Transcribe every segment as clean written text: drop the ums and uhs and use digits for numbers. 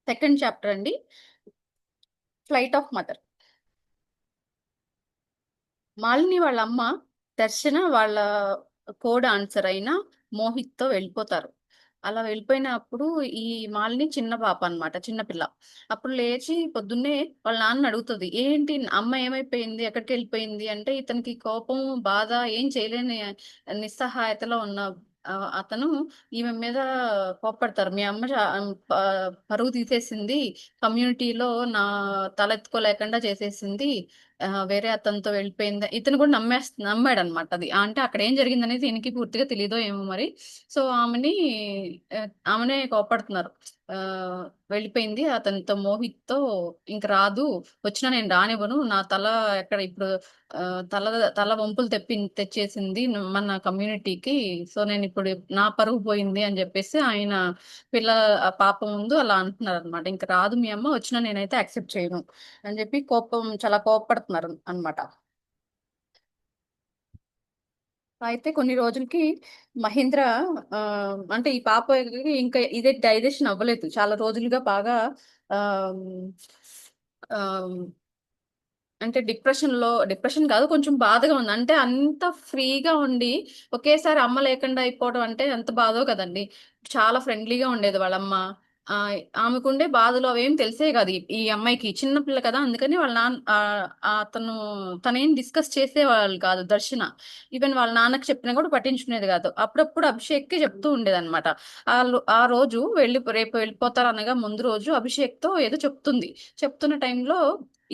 Second chapter అండి. Flight of mother. Malini వాళ్ళ అమ్మ దర్శన వాళ్ళ కోడ్ ఆన్సర్ అయిన మోహిత్తో వెళ్ళిపోతారు. అలా వెళ్ళిపోయినప్పుడు ఈ మాలిని చిన్న పాప అన్నమాట, చిన్న పిల్ల. అప్పుడు లేచి పొద్దున్నే వాళ్ళ నాన్న అడుగుతుంది, ఏంటి అమ్మ ఏమైపోయింది, ఎక్కడికి వెళ్ళిపోయింది అంటే, ఇతనికి కోపం బాధ ఏం చేయలేని నిస్సహాయతలో ఉన్న అతను ఈమె మీద కోప్పడతారు. మీ అమ్మ పరువు తీసేసింది, కమ్యూనిటీలో నా తల ఎత్తుకోలేకుండా చేసేసింది, వేరే అతనితో వెళ్ళిపోయింది. ఇతను కూడా నమ్మాడు అనమాట. అది అంటే అక్కడ ఏం జరిగిందనేది ఈయనకి పూర్తిగా తెలియదో ఏమో మరి. సో ఆమెనే కోపడుతున్నారు. ఆ వెళ్ళిపోయింది అతనితో, మోహిత్తో ఇంక రాదు, వచ్చినా నేను రానివ్వను, నా తల ఎక్కడ ఇప్పుడు ఆ, తల తల వంపులు తెచ్చేసింది మన కమ్యూనిటీకి. సో నేను ఇప్పుడు నా పరువు పోయింది అని చెప్పేసి ఆయన పిల్ల ఆ పాప ముందు అలా అంటున్నారు అనమాట. ఇంక రాదు మీ అమ్మ, వచ్చినా నేనైతే యాక్సెప్ట్ చేయను అని చెప్పి చాలా కోపపడుతున్నారు అన్నమాట. అయితే కొన్ని రోజులకి మహేంద్ర ఆ, అంటే ఈ పాపకి ఇంకా ఇదే డైజెషన్ అవ్వలేదు చాలా రోజులుగా, బాగా ఆ, ఆ, అంటే డిప్రెషన్ కాదు, కొంచెం బాధగా ఉంది. అంటే అంత ఫ్రీగా ఉండి ఒకేసారి అమ్మ లేకుండా అయిపోవడం అంటే ఎంత బాధో కదండి. చాలా ఫ్రెండ్లీగా ఉండేది వాళ్ళమ్మ. ఆ ఆమెకుండే బాధలు అవేం తెలిసే కాదు ఈ అమ్మాయికి, చిన్న పిల్ల కదా, అందుకని వాళ్ళ నాన్న తనేం డిస్కస్ చేసేవాళ్ళు కాదు దర్శన. ఈవెన్ వాళ్ళ నాన్నకి చెప్పినా కూడా పట్టించుకునేది కాదు. అప్పుడప్పుడు అభిషేక్ కి చెప్తూ ఉండేది అనమాట. ఆ రోజు రేపు వెళ్ళిపోతారు అనగా ముందు రోజు అభిషేక్ తో ఏదో చెప్తున్న టైంలో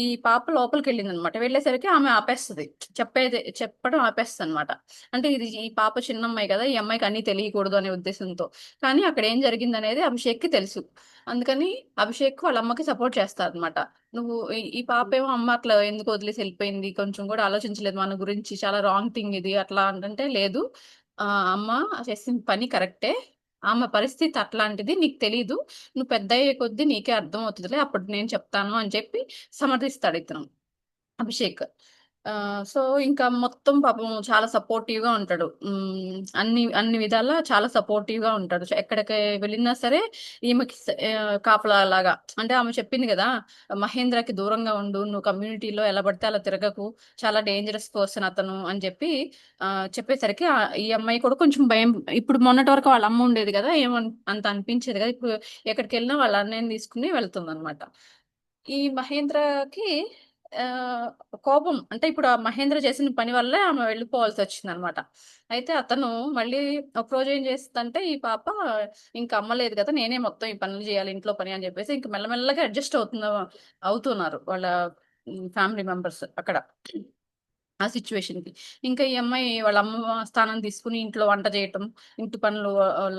ఈ పాప లోపలికి వెళ్ళింది అనమాట. వెళ్ళేసరికి ఆమె ఆపేస్తుంది, చెప్పడం ఆపేస్తుంది అనమాట. అంటే ఈ పాప చిన్నమ్మాయి కదా, ఈ అమ్మాయికి అన్ని తెలియకూడదు అనే ఉద్దేశంతో. కానీ అక్కడ ఏం జరిగింది అనేది అభిషేక్ కి తెలుసు. అందుకని అభిషేక్ వాళ్ళ అమ్మకి సపోర్ట్ చేస్తారు అనమాట. నువ్వు ఈ పాప ఏమో అమ్మ అట్లా ఎందుకు వదిలేసి వెళ్ళిపోయింది, కొంచెం కూడా ఆలోచించలేదు మన గురించి, చాలా రాంగ్ థింగ్ ఇది అట్లా అంటే, లేదు ఆ అమ్మ చేసిన పని కరెక్టే, ఆమె పరిస్థితి అట్లాంటిది నీకు తెలీదు, నువ్వు పెద్ద అయ్యే కొద్దీ నీకే అర్థం అవుతుందిలే, అప్పుడు నేను చెప్తాను అని చెప్పి సమర్థిస్తాడు ఇతను, అభిషేక్. సో ఇంకా మొత్తం పాపం చాలా సపోర్టివ్ గా ఉంటాడు. అన్ని అన్ని విధాలా చాలా సపోర్టివ్ గా ఉంటాడు. ఎక్కడికి వెళ్ళినా సరే ఈమెకి కాపలా లాగా. అంటే ఆమె చెప్పింది కదా, మహేంద్రకి దూరంగా ఉండు, నువ్వు కమ్యూనిటీలో ఎలా పడితే అలా తిరగకు, చాలా డేంజరస్ పర్సన్ అతను అని చెప్పి ఆ చెప్పేసరికి ఈ అమ్మాయి కూడా కొంచెం భయం. ఇప్పుడు మొన్నటి వరకు వాళ్ళ అమ్మ ఉండేది కదా, అంత అనిపించేది కదా, ఇప్పుడు ఎక్కడికి వెళ్ళినా వాళ్ళ అన్నయ్యని తీసుకుని వెళ్తుంది అనమాట. ఈ మహేంద్రకి ఆ కోపం, అంటే ఇప్పుడు ఆ మహేంద్ర చేసిన పని వల్లే ఆమె వెళ్ళిపోవాల్సి వచ్చింది అనమాట. అయితే అతను మళ్ళీ ఒక రోజు ఏం చేస్తుందంటే, ఈ పాప ఇంకా అమ్మలేదు కదా, నేనే మొత్తం ఈ పనులు చేయాలి ఇంట్లో పని అని చెప్పేసి ఇంక మెల్లమెల్లగా అడ్జస్ట్ అవుతున్నారు వాళ్ళ ఫ్యామిలీ మెంబర్స్ అక్కడ ఆ సిచ్యువేషన్ కి. ఇంకా ఈ అమ్మాయి వాళ్ళ అమ్మ స్థానం తీసుకుని ఇంట్లో వంట చేయటం, ఇంటి పనులు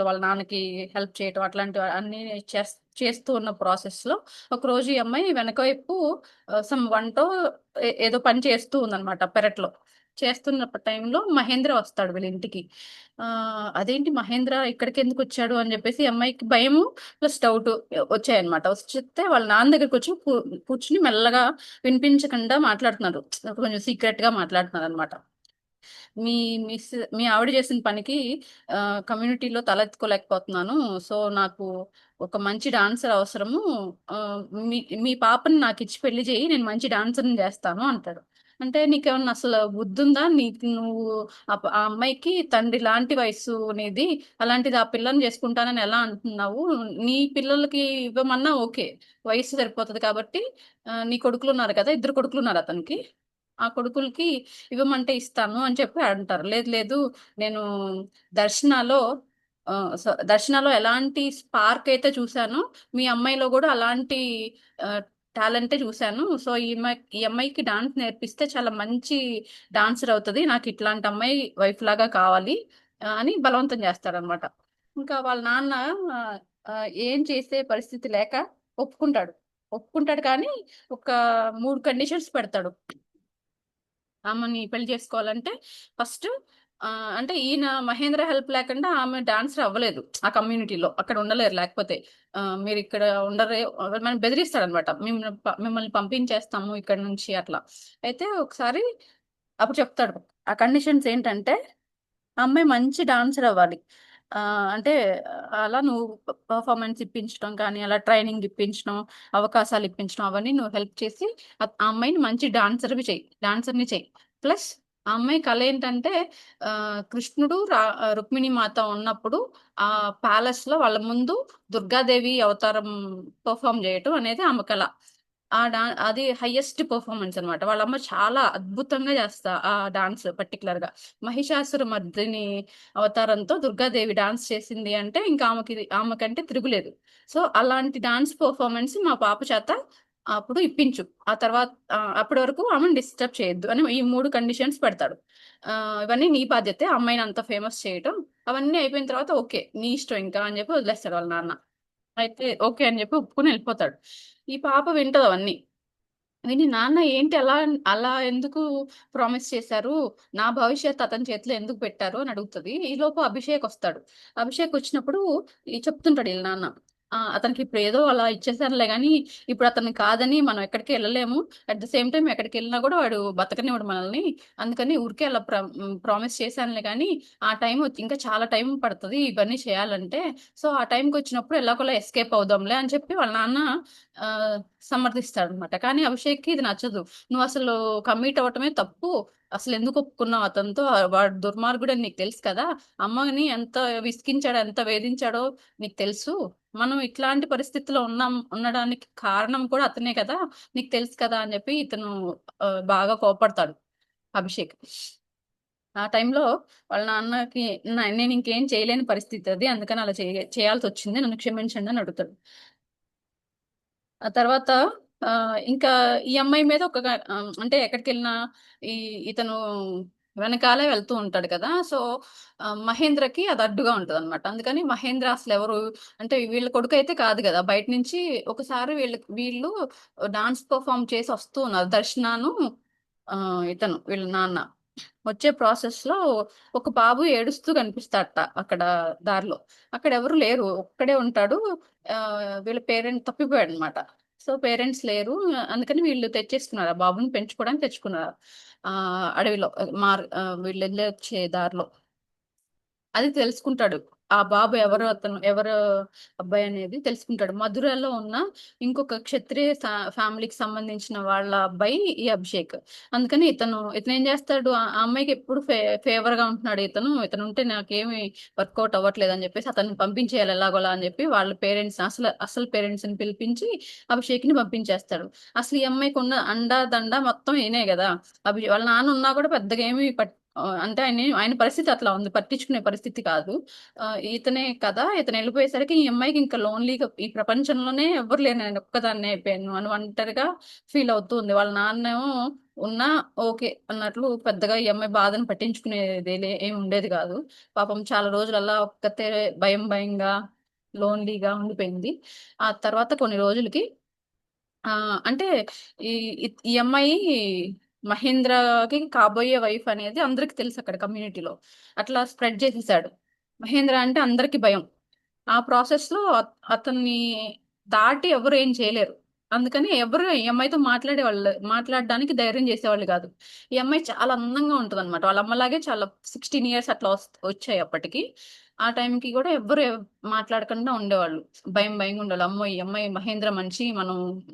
వాళ్ళ నాన్నకి హెల్ప్ చేయటం, అట్లాంటివి అన్ని చేస్తూ ఉన్న ప్రాసెస్ లో ఒక రోజు ఈ అమ్మాయి వెనక వైపు సమ్ వంట ఏదో పని చేస్తూ ఉందన్నమాట పెరట్లో. చేస్తున్న టైంలో మహేంద్ర వస్తాడు వీళ్ళ ఇంటికి. ఆ అదేంటి మహేంద్ర ఇక్కడికి ఎందుకు వచ్చాడు అని చెప్పేసి ఈ అమ్మాయికి భయము ప్లస్ డౌట్ వచ్చాయన్నమాట. వస్తే వాళ్ళ నాన్న దగ్గరికి వచ్చి కూర్చుని మెల్లగా వినిపించకుండా మాట్లాడుతున్నారు, కొంచెం సీక్రెట్ గా మాట్లాడుతున్నారు అనమాట. మీ మీ ఆవిడ చేసిన పనికి కమ్యూనిటీలో తలెత్తుకోలేకపోతున్నాను, సో నాకు ఒక మంచి డాన్సర్ అవసరము, ఆ, మీ మీ పాపని నాకు ఇచ్చి పెళ్లి చేయి, నేను మంచి డాన్సర్ని చేస్తాను అంటాడు. అంటే నీకేమన్నా అసలు బుద్ధి ఉందా, నువ్వు ఆ అమ్మాయికి తండ్రి లాంటి వయసు అనేది, అలాంటిది ఆ పిల్లని చేసుకుంటానని ఎలా అంటున్నావు, నీ పిల్లలకి ఇవ్వమన్నా ఓకే, వయసు సరిపోతుంది కాబట్టి, నీ కొడుకులు ఉన్నారు కదా, ఇద్దరు కొడుకులు ఉన్నారు అతనికి, ఆ కొడుకులకి ఇవ్వమంటే ఇస్తాను అని చెప్పి అంటారు. లేదు లేదు, నేను దర్శనాలో దర్శనాలో ఎలాంటి స్పార్క్ అయితే చూశానో, మీ అమ్మాయిలో కూడా అలాంటి టాలెంటే చూశాను. సో ఈ అమ్మాయికి డాన్స్ నేర్పిస్తే చాలా మంచి డాన్సర్ అవుతుంది, నాకు ఇట్లాంటి అమ్మాయి వైఫ్ లాగా కావాలి అని బలవంతం చేస్తాడనమాట. ఇంకా వాళ్ళ నాన్న ఆ, ఆ, ఏం చేసే పరిస్థితి లేక ఒప్పుకుంటాడు. ఒప్పుకుంటాడు కానీ ఒక 3 కండిషన్స్ పెడతాడు ఆమెని పెళ్లి చేసుకోవాలంటే. ఫస్ట్ అంటే ఈయన మహేంద్ర హెల్ప్ లేకుండా ఆమె డాన్సర్ అవ్వలేదు ఆ కమ్యూనిటీలో, అక్కడ ఉండలేరు లేకపోతే. మీరు ఇక్కడ ఉండరే, మనం బెదిరిస్తాడనమాట, మిమ్మల్ని పంపించేస్తాము ఇక్కడ నుంచి అట్లా. అయితే ఒకసారి అప్పుడు చెప్తాడు ఆ కండిషన్స్ ఏంటంటే, ఆ అమ్మాయి మంచి డాన్సర్ అవ్వాలి, అంటే అలా నువ్వు పర్ఫార్మెన్స్ ఇప్పించడం కానీ, అలా ట్రైనింగ్ ఇప్పించడం, అవకాశాలు ఇప్పించడం అవన్నీ నువ్వు హెల్ప్ చేసి ఆ అమ్మాయిని మంచి డాన్సర్‌ని చెయ్యి. ప్లస్ ఆ అమ్మాయి కల ఏంటంటే కృష్ణుడు, రుక్మిణి మాత ఉన్నప్పుడు ప్యాలెస్‌లో వాళ్ళ ముందు దుర్గాదేవి అవతారం పెర్ఫార్మ్ జేయటం అనేది ఆమె కల. అది హైయెస్ట్ పెర్ఫార్మన్స్ అన్నమాట. వాళ్ళమ్మ చాలా అద్భుతంగా చేస్తా ఆ డాన్స్ పర్టిక్యులర్‌గా. మహిషాసురమర్దిని అవతారంతో దుర్గాదేవి డాన్స్ చేసింది అంటే ఇంకా ఆమెకంటే తిరుగులేదు. సో, అలాంటి డాన్స్ పెర్ఫార్మన్స్ మా పాప చేత అప్పుడు ఇప్పించు. ఆ తర్వాత అప్పటి వరకు ఆమెని డిస్టర్బ్ చేయొద్దు అని ఈ 3 కండిషన్స్ పెడతాడు. ఇవన్నీ నీ బాధ్యతే అమ్మాయిని అంత ఫేమస్ చేయటం. అవన్నీ అయిపోయిన తర్వాత ఓకే. నీ ఇష్టం ఇంకా అని చెప్పి వదిలేస్తాడు వాళ్ళ నాన్న. అయితే ఓకే అని చెప్పి ఒప్పుకొని ఎళ్ళిపోతాడు. ఈ పాప వింటది అవన్నీ. విని నాన్న ఏంటి అలా ఎందుకు ప్రామిస్ చేశారు? నా భవిష్యత్తు అతని చేతిలో ఎందుకు పెట్టారు అని అడుగుతది. ఈలోపు అభిషేక్ ఒస్తాడు. అభిషేక్ వచ్చినప్పుడు చెప్తుంటాడు ఈళ్ళ నాన్న. అతనికి ఇప్పుడు ఏదో అలా ఇచ్చేసానులే గానీ, ఇప్పుడు అతన్ని కాదని మనం ఎక్కడికి ఎళ్ళలేము. అట్ ద సేమ్ టైమ్ ఎక్కడికెళ్ళినా గూడా వాడు బతకనివ్వడు మనల్ని. అందుకని ఊరికే అలా ప్రామిస్ చేశానులే గానీ, ఆ టైం ఇంకా చాలా టైం పడతది ఇవన్నీ చేయాలంటే. సో, ఆ టైంకొచ్చినప్పుడు ఎలాగోలా ఎస్కేప్ అవుదాంలే అని చెప్పి వాళ్ళ నాన్న ఆహ్, సమర్థిస్తాడనమాట. కానీ అభిషేక్‌కి ఇది నచ్చదు. "నువ్వసలు కమిట్ అవ్వటమే తప్పు. అసలెందుకు ఒప్పుకున్నావు అతనితో? వాడు దుర్మార్గుడని నీకు తెలుసు కదా! అమ్మని ఎంత విసిగించాడో, ఎంత వేధించాడో నీకు తెలుసు. మనం ఇట్లాంటి పరిస్థితిలో ఉండడానికి కారణం కూడా అతనే కదా! నీకు తెలుసు కదా!" అని చెప్పి ఇతను బాగా కోపడతాడు అభిషేక్. ఆ టైంలో వాళ్ళ నాన్నకి నేనింకేం చేయలేని పరిస్థితి అది. అందుకని అలా చేయాల్సొచ్చింది. నన్ను క్షమించండి అని అడుగుతాడు. ఆ తర్వాత ఇంకా ఈ అమ్మాయి మీద అంటే ఎక్కడికెళ్ళినా ఈ ఇతను వెనకాలే వెళ్తూ ఉంటాడు కదా! సో, మహేంద్రకి అది అడ్డుగా ఉంటదనమాట. అందుకని మహేంద్ర అసలెవరు అంటే వీళ్ళ కొడుకైతే కాదు గదా! బయట నుంచి ఒకసారి వీళ్ళు డాన్స్ పెర్ఫార్మ్ చేసి వస్తూ ఉన్నారు. దర్శనాను ఇతను వీళ్ళ నాన్న. వచ్చే ప్రాసెస్‌లో ఒక బాబు ఏడుస్తూ కనిపిస్తాడట అక్కడ దారిలో. అక్కడెవరు లేరు. ఒక్కడే ఉంటాడు. వీళ్ళ పేరెంట్ తప్పిపోయాడనమాట. సో, పేరెంట్స్ లేరు. అందుకని వీళ్ళు తెచ్చేసుకున్నారు. ఆ బాబుని పెంచుకోవడానికి తెచ్చుకున్నారు. అడవిలో వీళ్ళెళ్ళొచ్చే దారిలో. అది తెలుసుకుంటాడు. ఆ బాబు ఎవరు అబ్బాయనేది తెలుసుకుంటాడు. మధురలో ఉన్న ఇంకొక క్షత్రియ ఫ్యామిలీకి సంబంధించిన వాళ్ళ అబ్బాయి ఈ అభిషేక్. అందుకని ఇతనేం జేస్తాడు ఆ అమ్మాయికి ఎప్పుడు ఫేవర్‌గా ఉంటున్నాడు ఇతను. ఇతనుంటే నాకేమి వర్కౌట్ అవ్వట్లేదని జెప్పేసి అతన్ని పంపించేయాలి ఎలాగోలా అని జెప్పి వాళ్ళ పేరెంట్స్ అసలు పేరెంట్స్‌ని పిలిపించి అభిషేక్‌ని పంపించేస్తాడు. అసలు ఈ అమ్మాయికున్న అండా, దండ మొత్తం ఈయనే గదా! వాళ్ళ నాన్న ఉన్నా గూడా పెద్దగా ఏమి అంటే ఆయన పరిస్థితి అట్లా ఉంది. పట్టించుకునే పరిస్థితి కాదు. ఇతనే కదా! ఇతనెళ్ళిపోయేసరికి ఈ అమ్మాయికి ఇంకా లోన్‌లీగా ఈ ప్రపంచంలోనే ఎవ్వరు లేరు. నేనొక్కదాన్నే అయిపోయాను అని ఒంటరిగా ఫీల్ అవుతూ ఉంది. వాళ్ళ నాన్నేమో ఉన్నా ఓకే అన్నట్లు పెద్దగా ఈ అమ్మాయి బాధను పట్టించుకునేదేలే ఏమి ఉండేది గాదు. పాపం చాలా రోజులు అలా ఒక్కతే భయంగా, లోన్‌లీగా ఉండిపోయింది. ఆ తర్వాత కొన్ని రోజులకి అంటే ఈ ఈ అమ్మాయి మహేంద్రకి కాబోయే వైఫ్ అనేది అందరికి తెలుసక్కడ కమ్యూనిటీలో. అట్లా స్ప్రెడ్ చేసేసాడు. మహేంద్ర అంటే అందరికి భయం. ఆ ప్రాసెస్‌లో అతన్ని దాటి ఎవరు ఏం చేయలేరు. అందుకని ఎవరు ఈ అమ్మాయితో మాట్లాడడానికి ధైర్యం చేసేవాళ్ళు గాదు. ఈ అమ్మాయి చాలా అందంగా ఉంటదనమాట. వాళ్ళ అమ్మలాగే చాలా 16 ఇయర్స్ అట్లా వచ్చాయి అప్పటికి. ఆ టైంకి గూడా ఎవ్వరు మాట్లాడకుండా ఉండేవాళ్ళు. భయంగా ఉండేవాళ్ళు. అమ్మో! ఈ అమ్మాయి మహేంద్ర మనిషి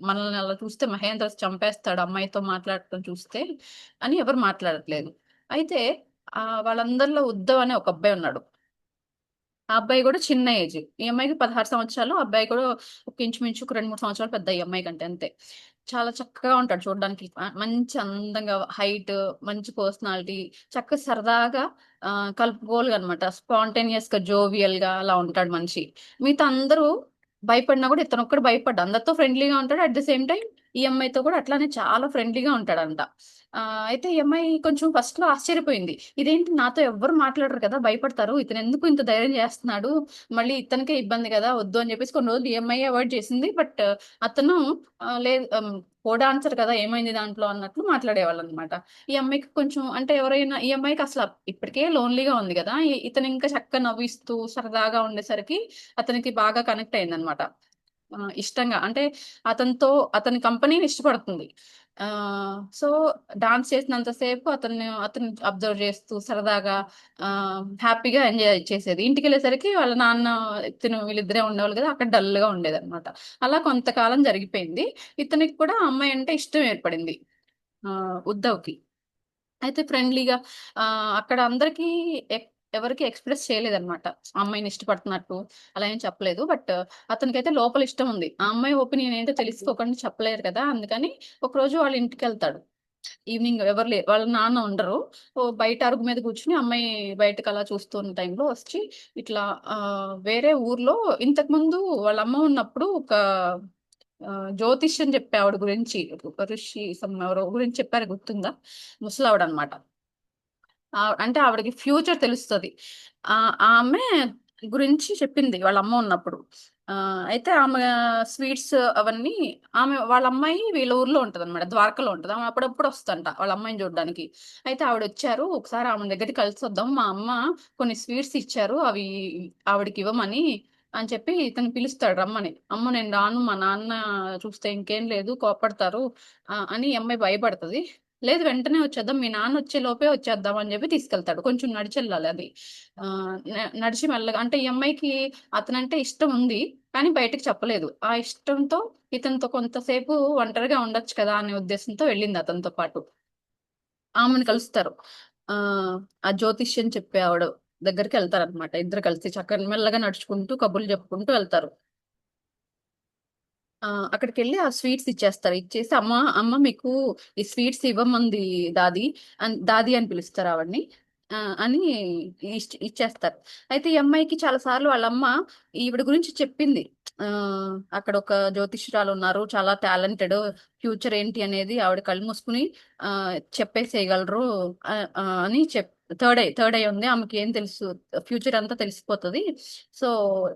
మనల్ని అలా చూస్తే మహేంద్ర చంపేస్తాడు అమ్మాయితో మాట్లాడటం చూస్తే అని ఎవరు మాట్లాడట్లేదు. అయితే వాళ్ళందరిలో ఉద్దవ్ అనే ఒక అబ్బాయి ఉన్నాడు. ఆ అబ్బాయి గూడా చిన్న ఏజ్. ఈ అమ్మాయికి 16 సంవత్సరాలు. ఆ అబ్బాయి కూడా ఒక ఇంచుమించు ఒక 2, 3 సంవత్సరాలు పెద్ద ఈ అమ్మాయి కంటే అంతే. చాలా చక్కగా ఉంటాడు చూడడానికి. మంచి అందంగా హైట్, మంచి పర్సనాలిటీ, చక్కగా సరదాగా కలుపుగోలుగా అన్నమాట. స్పాంటేనియస్‌గా, జోవియల్‌గా అలా ఉంటాడు మనిషి. మిగతా అందరూ భయపడినా గూడా ఇతనొక్కడు భయపడ్డు. అందరితో ఫ్రెండ్లీగా ఉంటాడు. అట్ ద సేమ్ టైమ్ ఈ అమ్మాయితో కూడా అట్లానే చాలా ఫ్రెండ్లీగా ఉంటాడంట. అయితే ఈ అమ్మాయి కొంచెం ఫస్ట్‌లో ఆశ్చర్యపోయింది. ఇదేంటి నాతో ఎవ్వరు మాట్లాడరు కదా! భయపడతారు. ఇతనెందుకు ఇంత ధైర్యం చేస్తున్నాడు? మళ్ళీ ఇతనికే ఇబ్బంది కదా! వద్దు అని చెప్పేసి కొన్ని రోజులు ఈఎంఐ అవాయిడ్ చేసింది. బట్ అతను లేదు కో డాన్సర్ కదా! ఏమైంది దాంట్లో అన్నట్లు మాట్లాడేవాళ్ళనమాట. ఈ అమ్మాయికి కొంచెం అంటే ఎవరైనా ఈ అమ్మాయికి అసల ఇప్పటికే లోన్‌లీగా ఉంది గదా! ఇతను ఇంకా చక్కగా నవ్విస్తూ సరదాగా ఉండేసరికి అతనికి బాగా కనెక్ట్ అయిందనమాట. ఇష్టంగా అంటే అతని కంపెనీని ఇష్టపడుతుంది. సో డాన్స్ చేసినంత సేపు అతను అబ్జర్వ్ చేస్తూ సరదాగా హ్యాపీగా ఎంజాయ్ చేసేది. ఇంటికెళ్ళేసరికి వాళ్ళ నాన్న, వీళ్ళిద్దరే ఉండేవాళ్ళు కదా! అక్కడ డల్‌గా ఉండేదనమాట. అలా కొంతకాలం జరిగిపోయింది. ఇతనికి కూడా ఆ అమ్మాయి అంటే ఇష్టం ఏర్పడింది ఉద్ధవ్‌కి. అయితే ఫ్రెండ్లీగా అక్కడ అందరికీ ఎక్ ఎవరికీ ఎక్స్‌ప్రెస్ చేయలేదనమాట. ఆ అమ్మాయిని ఇష్టపడుతున్నట్టు అలా ఏం చెప్పలేదు. బట్ అతనికైతే లోపల ఇష్టం ఉంది. ఆ అమ్మాయి ఒపీనియన్ ఏంటో తెలుసుకోకుండా చెప్పలేరు కదా! అందుకని ఒకరోజు వాళ్ళ ఇంటికెళ్తాడు. ఈవినింగ్ ఎవరు వాళ్ళ నాన్న ఉండరు. బయట అరుగు మీద కూర్చొని అమ్మాయి బయటకలా చూస్తున్న టైంలో వచ్చి ఇట్లా వేరే ఊర్లో ఇంతకుముందు వాళ్ళ అమ్మ ఉన్నప్పుడు ఒక జ్యోతిష్యం చెప్పే ఆవిడ గురించి, ఋషి ఎవరో గురించి చెప్పారు గుర్తుందా? ముసలావిడనమాట. అంటే ఆవిడకి ఫ్యూచర్ తెలుస్తది. ఆమె గురించి చెప్పింది వాళ్ళ అమ్మ ఉన్నప్పుడు. అయితే ఆమె స్వీట్స్ అవన్నీ వాళ్ళ అమ్మాయి వీళ్ళ ఊర్లో ఉంటదనమాట. ద్వారకలో ఉంటది. ఆమె అప్పుడప్పుడు వస్తదంట వాళ్ళ అమ్మాయిని చూడ్డానికి. అయితే ఆవిడొచ్చారు. ఒకసారి ఆమె దగ్గరికి కలిసొద్దాం. మా అమ్మ కొన్ని స్వీట్స్ ఇచ్చారు. అవి ఆవిడకివ్వమని అని చెప్పి ఇతను పిలుస్తాడు రమ్మని. అమ్మో! నేను రాను. మా నాన్న చూస్తే ఇంకేం లేదు కోప్పడతారు అని ఈ అమ్మాయి భయపడతది. లేదు వెంటనే వచ్చేద్దాం. మీ నాన్నొచ్చే లోపే వచ్చేద్దాం అని జెప్పి తీసుకెళ్తాడు. కొంచెం నడిచెళ్ళాలి అది. నడిచి మెల్లగా అంటే ఈ అమ్మాయికి అతనంటే ఇష్టం ఉంది. కానీ బయటకి చెప్పలేదు. ఆ ఇష్టంతో ఇతనితో కొంతసేపు ఒంటరిగా ఉండొచ్చు కదా! అనే ఉద్దేశంతో వెళ్ళింది అతనితో పాటు. ఆమెను కలుస్తారు. ఆ జ్యోతిష్యం చెప్పే ఆవిడ దగ్గరికెళ్తారనమాట. ఇద్దరు కలిసి చక్కగా మెల్లగా నడుచుకుంటూ కబుర్లు చెప్పుకుంటూ వెళ్తారు. అక్కడికెళ్ళి ఆ స్వీట్స్ ఇచ్చేస్తారు. ఇచ్చేసి అమ్మ మీకు ఈ స్వీట్స్ ఇవ్వమంది దాది దాది అని పిలుస్తారు ఆవిడని. అని ఇచ్చేస్తారు. అయితే ఈ అమ్మాయికి చాలా సార్లు వాళ్ళమ్మ ఈవిడ గురించి చెప్పింది. అక్కడొక జ్యోతిష్యురాలున్నారు. చాలా టాలెంటెడ్. ఫ్యూచర్ ఏంటి అనేది ఆవిడ కళ్ళు మూసుకొని చెప్పేసేయగలరు అని థర్డ్ ఐ ఉంది. ఆమెకేం తెలుసు ఫ్యూచర్ అంతా తెలిసిపోతది. సో,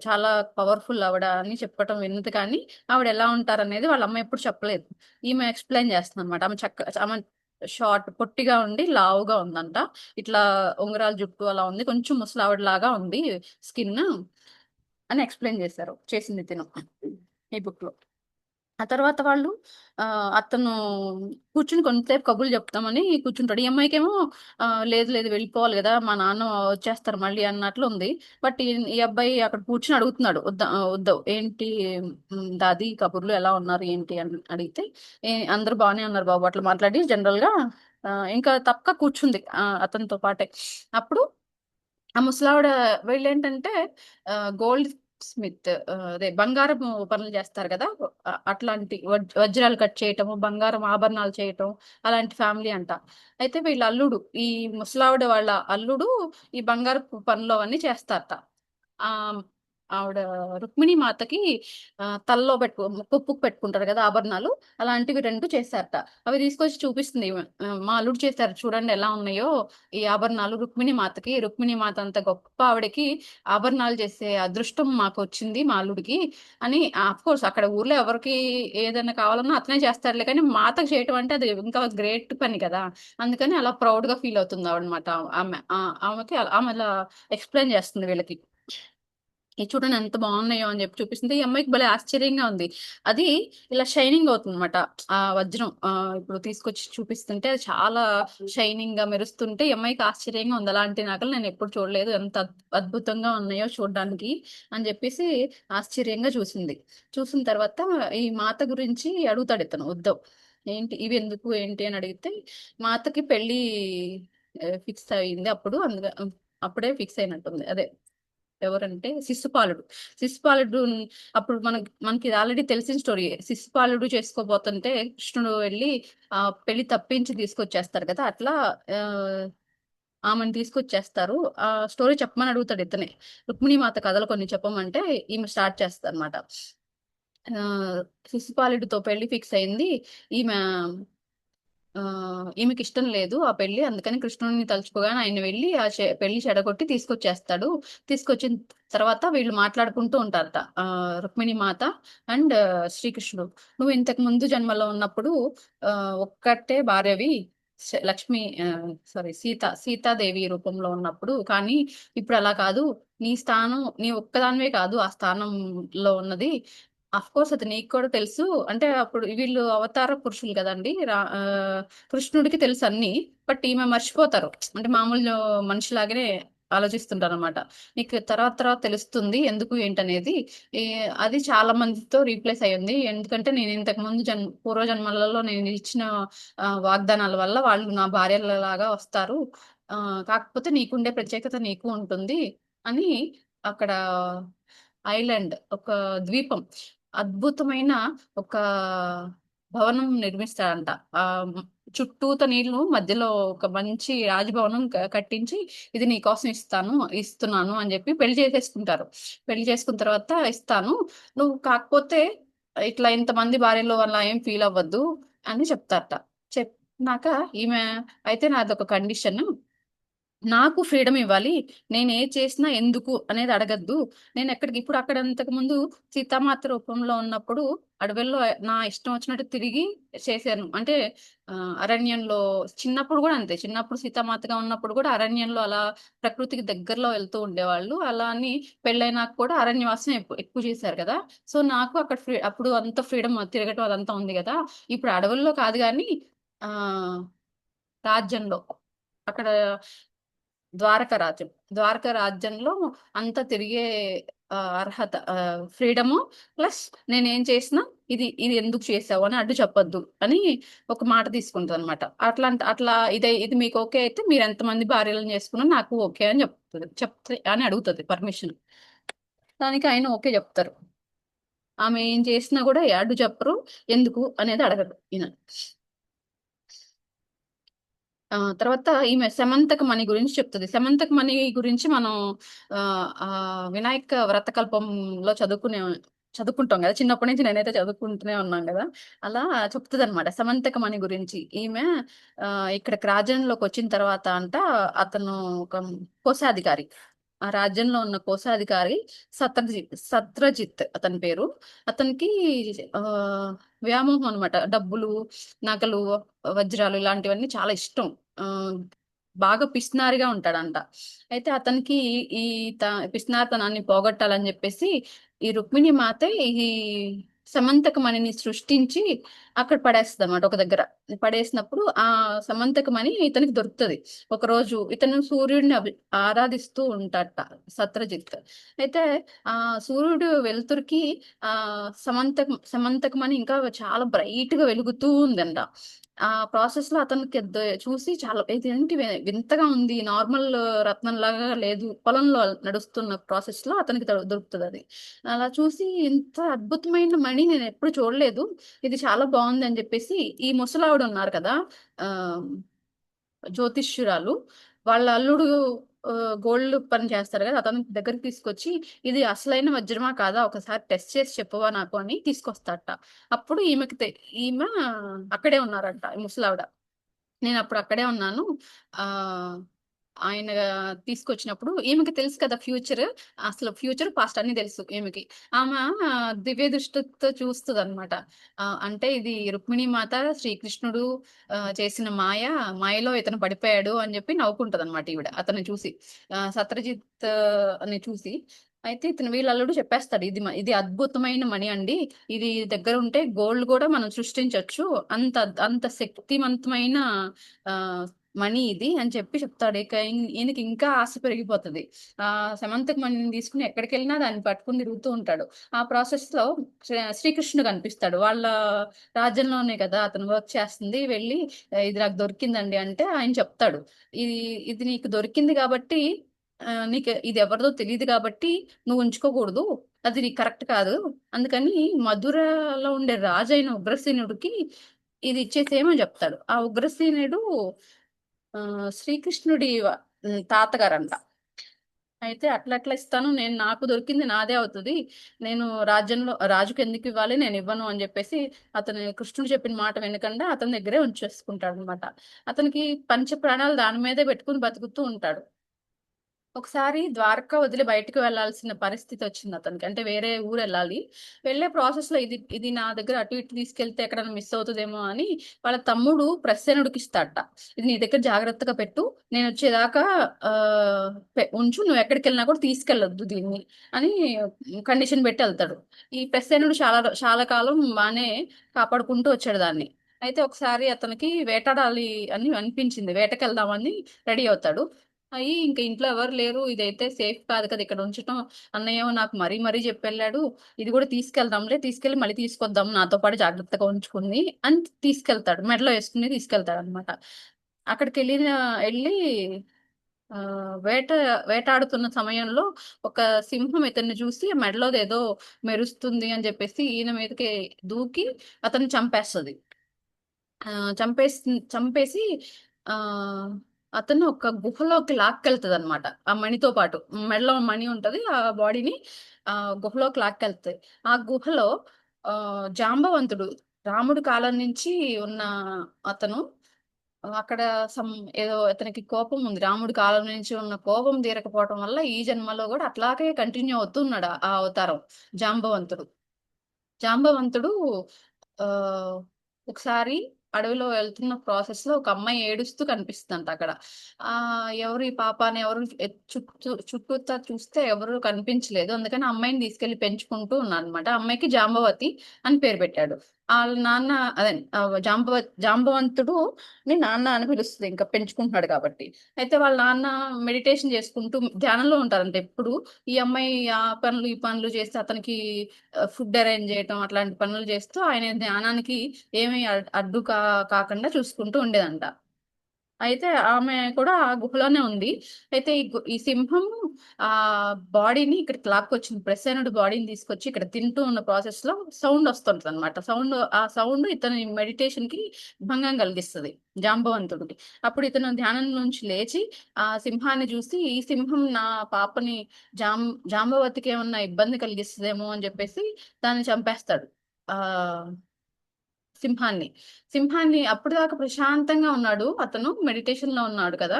చాలా పవర్‌ఫుల్ ఆవిడ అని చెప్పటం విన్నది కానీ ఆవిడెలా ఉంటారనేది వాళ్ళ అమ్మ ఎప్పుడు చెప్పలేదు. ఈమె ఎక్స్‌ప్లెయిన్ చేస్తుందనమాట. ఆమె షార్ట్ పొట్టిగా ఉండి లావుగా ఉందంట. ఇట్లా ఉంగరాల జుట్టు అలా ఉంది. కొంచెం ముసలావిడలాగా ఉంది స్కిన్ అని ఎక్స్‌ప్లెయిన్ చేసింది తిను ఈ బుక్‌లో. ఆ తర్వాత వాళ్ళు అతను కూర్చొని కొంతసేపు కబుర్లు చెప్తామని కూర్చుంటాడు. ఈ అమ్మాయికేమో లేదు లేదు వెళ్ళిపోవాలి గదా! మా నాన్న వచ్చేస్తారు మళ్ళీ అన్నట్లుంది. బట్ ఈ అబ్బాయి అక్కడ కూర్చొని అడుగుతున్నాడు. ఉద్దవ్ ఏంటి దాది కబుర్లు ఎలా ఉన్నారు? ఏంటి అని అడిగితే, అందరూ బానే ఉన్నారు బాబు అట్లా మాట్లాడి జనరల్‌గా ఇంకా తప్పక కూర్చుంది అతనితో పాటే. అప్పుడు ఆ ముసలావిడ వీళ్ళేంటంటే గోల్డ్ స్మిత్ అదే బంగారపు పనులు చేస్తారు గదా! అట్లాంటి వజ్రాలు కట్ చేయటము, బంగారం ఆభరణాలు చేయటం అలాంటి ఫ్యామిలీ అంట. అయితే వీళ్ళ అల్లుడు ఈ ముసలావిడ వాళ్ళ అల్లుడు ఈ బంగారపు పనులు అవన్నీ చేస్తారట. ఆహ్, ఆవిడ రుక్మిణి మాతకి తలలో కొప్పుకు పెట్టుకుంటారు గదా! ఆభరణాలు. అలాంటివి 2 చేశారట. అవి తీసుకొచ్చి చూపిస్తుంది ఈమె. మా అల్లుడు చేశారు చూడండి ఎలా ఉన్నాయో ఈ ఆభరణాలు రుక్మిణి మాతకి. రుక్మిణి మాత అంత గొప్ప ఆవిడకి ఆభరణాలు చేసే అదృష్టం మాకొచ్చింది మా అల్లుడికి అని ఆఫ్‌కోర్స్ అక్కడ ఊర్లో ఎవరికి ఏదైనా కావాలన్నా అతనే చేస్తాడులే కానీ మాతకు చేయటం అంటే అది ఇంకా గ్రేట్ పని కదా! అందుకని అలా ప్రౌడ్‌గా ఫీల్ అవుతుంది ఆవిడనమాట ఆమె. ఆమె అలా ఎక్స్‌ప్లెయిన్ చేస్తుంది వీళ్ళకి. ఇది చూడండి ఎంత బాగున్నాయో అని చెప్పి చూపిస్తుంది. ఈ అమ్మాయికి భలే ఆశ్చర్యంగా ఉంది. అది ఇలా షైనింగ్ అవుతుందన్నమాట. ఆ వజ్రం ఇప్పుడు తీసుకొచ్చి చూపిస్తుంటే అది చాలా షైనింగ్‌గా మెరుస్తుంటే ఈ అమ్మాయికి ఆశ్చర్యంగా ఉంది. అలాంటి నగలు నేనెప్పుడు చూడలేదు. ఎంత అద్భుతంగా ఉన్నాయో చూడ్డానికి అని జెప్పేసి ఆశ్చర్యంగా చూసింది. చూసిన తర్వాత ఈ మాత గురించి అడుగుతాడితను ఉద్ధవ్. ఏంటి ఇవెందుకు ఏంటి అని అడిగితే మాతకి పెళ్లి ఫిక్స్ అయింది అప్పుడు. అప్పుడే ఫిక్స్ అయినట్టుంది. అదే ఎవరంటే శిశుపాలుడు. శిశుపాలుడు అప్పుడు మనకి ఆల్రెడీ తెలిసిన స్టోరీయే. శిశుపాలుడు చేసుకోబోతుంటే కృష్ణుడు వెళ్లి పెళ్లి తప్పించి తీసుకొచ్చేస్తారు కదా! అట్లా ఆహ్, ఆమెను తీసుకొచ్చేస్తారు. ఆ స్టోరీ చెప్పమని అడుగుతాడు ఇతనే. రుక్మిణీమాత కథలు కొన్ని చెప్పమంటే ఈమె స్టార్ట్ చేస్తదనమాట. ఆహ్, శిశుపాలుడితో పెళ్లి ఫిక్స్ అయింది. ఈమె ఈమెకిష్టం లేదు ఆ పెళ్లి. అందుకని కృష్ణుడిని తలుచుకోగానే ఆయన వెళ్లి పెళ్లి చెడగొట్టి తీసుకొచ్చేస్తాడు. తీసుకొచ్చిన తర్వాత వీళ్ళు మాట్లాడుకుంటూ ఉంటారట. రుక్మిణి మాత అండ్ శ్రీకృష్ణుడు. "నువ్వు ఇంతకు ముందు జన్మలో ఉన్నప్పుడు ఒక్కటే భార్యవి. లక్ష్మి సారీ సీతాదేవి రూపంలో ఉన్నప్పుడు. కానీ ఇప్పుడు అలా కాదు. నీ ఒక్కదానివే కాదు ఆ స్థానంలో ఉన్నది. కోర్స్ అది నీకు కూడా తెలుసు. అంటే అప్పుడు వీళ్ళు అవతార పురుషులు కదండి. కృష్ణుడికి తెలుసు అన్ని. బట్ ఈమె మర్చిపోతారు. అంటే మామూలు మనిషిలాగానే ఆలోచిస్తుంటారు అనమాట. నీకు తర్వాత తర్వాత తెలుస్తుంది ఎందుకు ఏంటనేది. ఈ అది చాలా మందితో రీప్లేస్ అయ్యింది. ఎందుకంటే నేను ఇంతకు ముందు పూర్వ జన్మలలో నేను ఇచ్చిన వాగ్దానాల వల్ల వాళ్ళు నా భార్యలలాగా వస్తారు. కాకపోతే నీకుండే ప్రత్యేకత నీకు ఉంటుంది అని అక్కడ ఐలాండ్ ఒక ద్వీపం. అద్భుతమైన ఒక భవనం నిర్మిస్తాడంట. చుట్టూత నీళ్లు మధ్యలో ఒక మంచి రాజభవనం కట్టించి ఇది నీకోసం ఇస్తున్నాను అని చెప్పి పెళ్లి చేసేసుకుంటారు. పెళ్లి చేసుకున్న తర్వాత ఇస్తాను. నువ్వు కాకపోతే ఇట్లా ఇంతమంది భార్యలు అలా ఏం ఫీల్ అవ్వద్దు అని చెప్తారట. చెప్పినాక ఈమె అయితే నాదొక కండిషన్. నాకు ఫ్రీడమ్ ఇవ్వాలి. నేనేది చేసినా ఎందుకు అనేది అడగద్దు. ఇప్పుడు అక్కడ ఇంతకుముందు సీతామాత రూపంలో ఉన్నప్పుడు అడవుల్లో నా ఇష్టం వచ్చినట్టు తిరిగి చేశాను. అంటే అరణ్యంలో చిన్నప్పుడు గూడా అంతే. చిన్నప్పుడు సీతామాతగా ఉన్నప్పుడు గూడా అరణ్యంలో అలా ప్రకృతికి దగ్గరలో వెళ్తూ ఉండేవాళ్ళు. అలా అని పెళ్ళైనాక కూడా అరణ్యవాసం ఎక్కువ చేశారు గదా! సో, నాకు అక్కడ అప్పుడు అంత ఫ్రీడమ్ తిరగటం అదంతా ఉంది గదా! ఇప్పుడు అడవుల్లో కాదు గానీ ఆహ్, రాజ్యంలో అక్కడ ద్వారక రాజ్యం. ద్వారక రాజ్యంలో అంతా తిరిగే అర్హత ఫ్రీడము ప్లస్ నేనేం చేసినా ఇది ఎందుకు చేశావు అని అడ్డు చెప్పొద్దు అని ఒక మాట తీసుకుంటదనమాట. ఇది మీకు ఓకే అయితే మీరెంతమంది భార్యలను చేసుకున్నా నాకు ఓకే అని చెప్తే అని అడుగుతది పర్మిషన్. దానికి ఆయన ఓకే చెప్తారు. ఆమె ఏం చేసినా గూడా అడ్డు చెప్పరు. ఎందుకు అనేది అడగరు ఈయన. తర్వాత ఈమె సమంతకమణి గురించి చెప్తది. సమంతకమణి గురించి మనం వినాయక వ్రతకల్పంలో చదువుకుంటాం గదా! చిన్నప్పటి నుంచి నేనైతే చదువుకుంటూనే ఉన్నాను గదా! అలా చెప్తదనమాట సమంతకమణి గురించి. ఈమె ఇక్కడికి రాజ్యంలోకొచ్చిన తర్వాత అతను ఒక కోశాధికారి. ఆ రాజ్యంలో ఉన్న కోశాధికారి సత్రజిత్ అతని పేరు. అతనికి ఆహ్, వ్యామోహం అనమాట. డబ్బులు, నగలు, వజ్రాలు ఇలాంటివన్నీ చాలా ఇష్టం. ఆహ్, బాగా పిసినారిగా ఉంటాడంట. అయితే అతనికి ఈ త పిసినారితనాన్ని పోగొట్టాలని జెప్పేసి ఈ రుక్మిణి మాతే ఈ సమంతకమణిని సృష్టించి అక్కడ పడేస్తదనమాట ఒక దగ్గర. పడేసినప్పుడు ఆ సమంతకమణి ఇతనికి దొరుకుతది. ఒకరోజు ఇతను సూర్యుడిని ఆరాధిస్తూ ఉంటాడట సత్రజిత్. అయితే సూర్యుడు వెలుతురికి సమంతకమణి ఇంకా చాలా బ్రైట్‌గా వెలుగుతూ ఉందంట. ఆ ప్రాసెస్‌లో అతనికి చూసి చాలా ఇదేంటి వింతగా ఉంది. నార్మల్ రత్నంలాగా లేదు. పొలంలో నడుస్తున్న ప్రాసెస్‌లో అతనికి దొరుకుతదది. అలా చూసి ఇంత అద్భుతమైన మణి నేనెప్పుడు చూడలేదు. ఇది చాలా బావుందని జెప్పేసి ఈ ముసలావిడున్నారు కదా! ఆహ్, జ్యోతిష్యురాలు. వాళ్ళ అల్లుడు గోల్డ్ పని చేస్తారు గదా! అతని దగ్గరికి తీసుకొచ్చి, "ఇది అసలైన వజ్రమా కాదా? ఒకసారి టెస్ట్ చేసి చెప్పవా నాకు" అని తీసుకొస్తాడట. అప్పుడు ఈమె అక్కడే ఉన్నారంట ఈ ముసలావిడ. నేనప్పుడు అక్కడే ఉన్నాను. ఆహ్, ఆయన తీసుకొచ్చినప్పుడు ఈమెకి తెలుసు కదా ఫ్యూచర్. అసలు ఫ్యూచర్, పాస్ట్ అన్నీ తెలుసు ఈమెకి. ఆమె దివ్య దృష్టితో చూస్తదనమాట. అంటే ఇది రుక్మిణీ మాత శ్రీకృష్ణుడు చేసిన మాయలో ఇతను పడిపోయాడు అని జెప్పి నవ్వుకుంటదనమాట ఈవిడ అతన్ని చూసి. సత్రజిత్ అని చూసి. అయితే వీళ్ళ అల్లుడు చెప్పేస్తాడు. ఇది అద్భుతమైన మణి అండి. ఇది దగ్గరుంటే గోల్డ్ గూడా మనం సృష్టించొచ్చు. అంత అంత శక్తివంతమైన ఆహ్, మణి ఇది అని చెప్పి చెప్తాడు. ఇక ఈయనకి ఇంకా ఆశ పెరిగిపోతది. సమంతకి మణిని తీసుకొని ఎక్కడికెళ్ళినా దాన్ని పట్టుకొని తిరుగుతూ ఉంటాడు. ఆ ప్రాసెస్‌లో శ్రీకృష్ణుడు కనిపిస్తాడు. వాళ్ళ రాజ్యంలోనే కదా అతను వర్క్ చేస్తుంది. వెళ్లి ఇది నాకు దొరికిందండి అంటే ఆయన చెప్తాడు. ఇది ఇది నీకు దొరికింది కాబట్టి నీకు ఇది ఎవరిదో తెలీదు కాబట్టి నువ్వు ఉంచుకోకూడదు. అది నీకు కరెక్ట్ కాదు. అందుకని మధురలో ఉండే రాజైన ఉగ్రసేనుడికి ఇది ఇచ్చేసేయమని జెప్తాడు. ఆ ఉగ్రసేనుడు శ్రీకృష్ణుడి తాతగారంట. అయితే అట్లా ఇస్తాను. నాకు దొరికింది నాదే అవుతది. నేను రాజుకెందుకివ్వాలి నేనివ్వను అని జెప్పేసి కృష్ణుడు చెప్పిన మాట వినకుండా అతని దగ్గరే ఉంచేసుకుంటాడనమాట. అతనికి పంచ ప్రాణాలు దాని మీదే పెట్టుకొని బతుకుతూ ఉంటాడు. ఒకసారి ద్వారకా వదిలి బయటకి వెళ్ళాల్సిన పరిస్థితి వచ్చింది అతనికి. అంటే వేరే ఊరెళ్ళాలి. వెళ్ళే ప్రాసెస్‌లో ఇది ఇది నా దగ్గర అటు ఇటు తీసుకెళ్తే ఎక్కడైనా మిస్ అవుతదేమో అని వాళ్ళ తమ్ముడు ప్రసేనుడికిస్తాడట. ఇది నీ దగ్గర జాగ్రత్తగా పెట్టు. నేనొచ్చేదాకా ఆహ్, ఉంచు. నువ్వెక్కడికెళ్ళినా కూడా తీసుకెళ్ళొద్దు దీన్ని అని కండిషన్ పెట్టి ఎళ్తాడు. ఈ ప్రసేనుడు చాలా కాలం బానే కాపాడుకుంటూ వచ్చాడు దాన్ని. అయితే ఒకసారి అతనికి వేటాడాలి అని అనిపించింది. వేటకెళ్దామని రెడీ అవుతాడు. ఇంక ఇంట్లో ఎవరు లేరు. ఇదైతే సేఫ్ కాదు కదా! ఇక్కడ ఉంచటం. అన్నయ్యేమో నాకు మరీ చెప్పెళ్ళాడు. ఇది కూడా తీసుకెళ్దాంలే. తీసుకెళ్ళి మళ్ళీ తీసుకొద్దాం. నాతో పాటు జాగ్రత్తగా ఉంచుకుంది అని తీసుకెళ్తాడు. మెడలో యేసుకొని తీసుకెళ్తాడనమాట. అక్కడికెళ్ళిన ఎళ్లి వేట వేటాడుతున్న సమయంలో ఒక సింహం ఇతన్ని చూసి మెడలోదేదో మెరుస్తుంది అని చెప్పేసి ఈయన మీదకి దూకి అతన్ని చంపేస్తది. చంపేసి ఆహ్, అతను ఒక గుహలోకి లాక్కెళ్తదనమాట. ఆ మణితో పాటు. మెడలో మణి ఉంటది. ఆ బాడీని గుహలోకి లాక్కెళ్తది. ఆ గుహలో జాంబవంతుడు రాముడి కాలం నుంచి ఉన్న అతను అక్కడ సమ్ ఏదో అతనికి కోపం ఉంది. రాముడి కాలం నుంచి ఉన్న కోపం తీరకపోవటం వల్ల ఈ జన్మలో గూడా అట్లాగే కంటిన్యూ అవుతూ ఉన్నాడు ఆ అవతారం జాంబవంతుడు. జాంబవంతుడు ఆహ్, ఒకసారి అడవిలో వెళ్తున్న ప్రాసెస్‌లో ఒక అమ్మాయి ఏడుస్తూ కనిపిస్తదంట అక్కడ. ఎవరు ఈ పాప అని ఎవరు చుట్టూతా చూస్తే ఎవరు కనిపించలేదు. అందుకని ఆ అమ్మాయిని తీసుకెళ్ళి పెంచుకుంటూ ఉన్నాడనమాట. ఆ అమ్మాయికి జాంబవతి అని పేరు పెట్టాడు. ఆళ్ళ నాన్న అదే జాంబవంతుడుని నాన్న అని పిలుస్తది ఇంకా పెంచుకుంటున్నాడు కాబట్టి. అయితే వాళ్ళ నాన్న మెడిటేషన్ చేసుకుంటూ ధ్యానంలో ఉంటారంట ఎప్పుడు. ఈ అమ్మాయి ఆ పనులు, ఈ పనులు చేస్తే అతనికి ఫుడ్ అరేంజ్ చేయటం అట్లాంటి పనులు చేస్తూ ఆయన ధ్యానానికి ఏమి అడ్డు కాకుండా చూసుకుంటూ ఉండేదంట. అయితే ఆమె కూడా ఆ గుహలోనే ఉంది. అయితే ఈ సింహం బాడీని ఇక్కడికి లాక్కొచ్చింది. ప్రసేనుడి బాడీని తీసుకొచ్చి ఇక్కడ తింటూ ఉన్న ప్రాసెస్‌లో సౌండ్ వస్తుంటదనమాట. ఆ సౌండ్ ఇతని మెడిటేషన్‌కి భంగం కలిగిస్తది జాంబవంతుడికి. అప్పుడు ఇతను ధ్యానం నుంచి లేచి ఆ సింహాన్ని చూసి, ఈ సింహం నా పాపని జాంబవతికి ఏమన్నా ఇబ్బంది కలిగిస్తదేమో అని చెప్పేసి దాన్ని చంపేస్తాడు. ఆహ్ సింహాన్ని. సింహాన్ని అప్పటిదాకా ప్రశాంతంగా ఉన్నాడు అతను. మెడిటేషన్‌లో ఉన్నాడు కదా!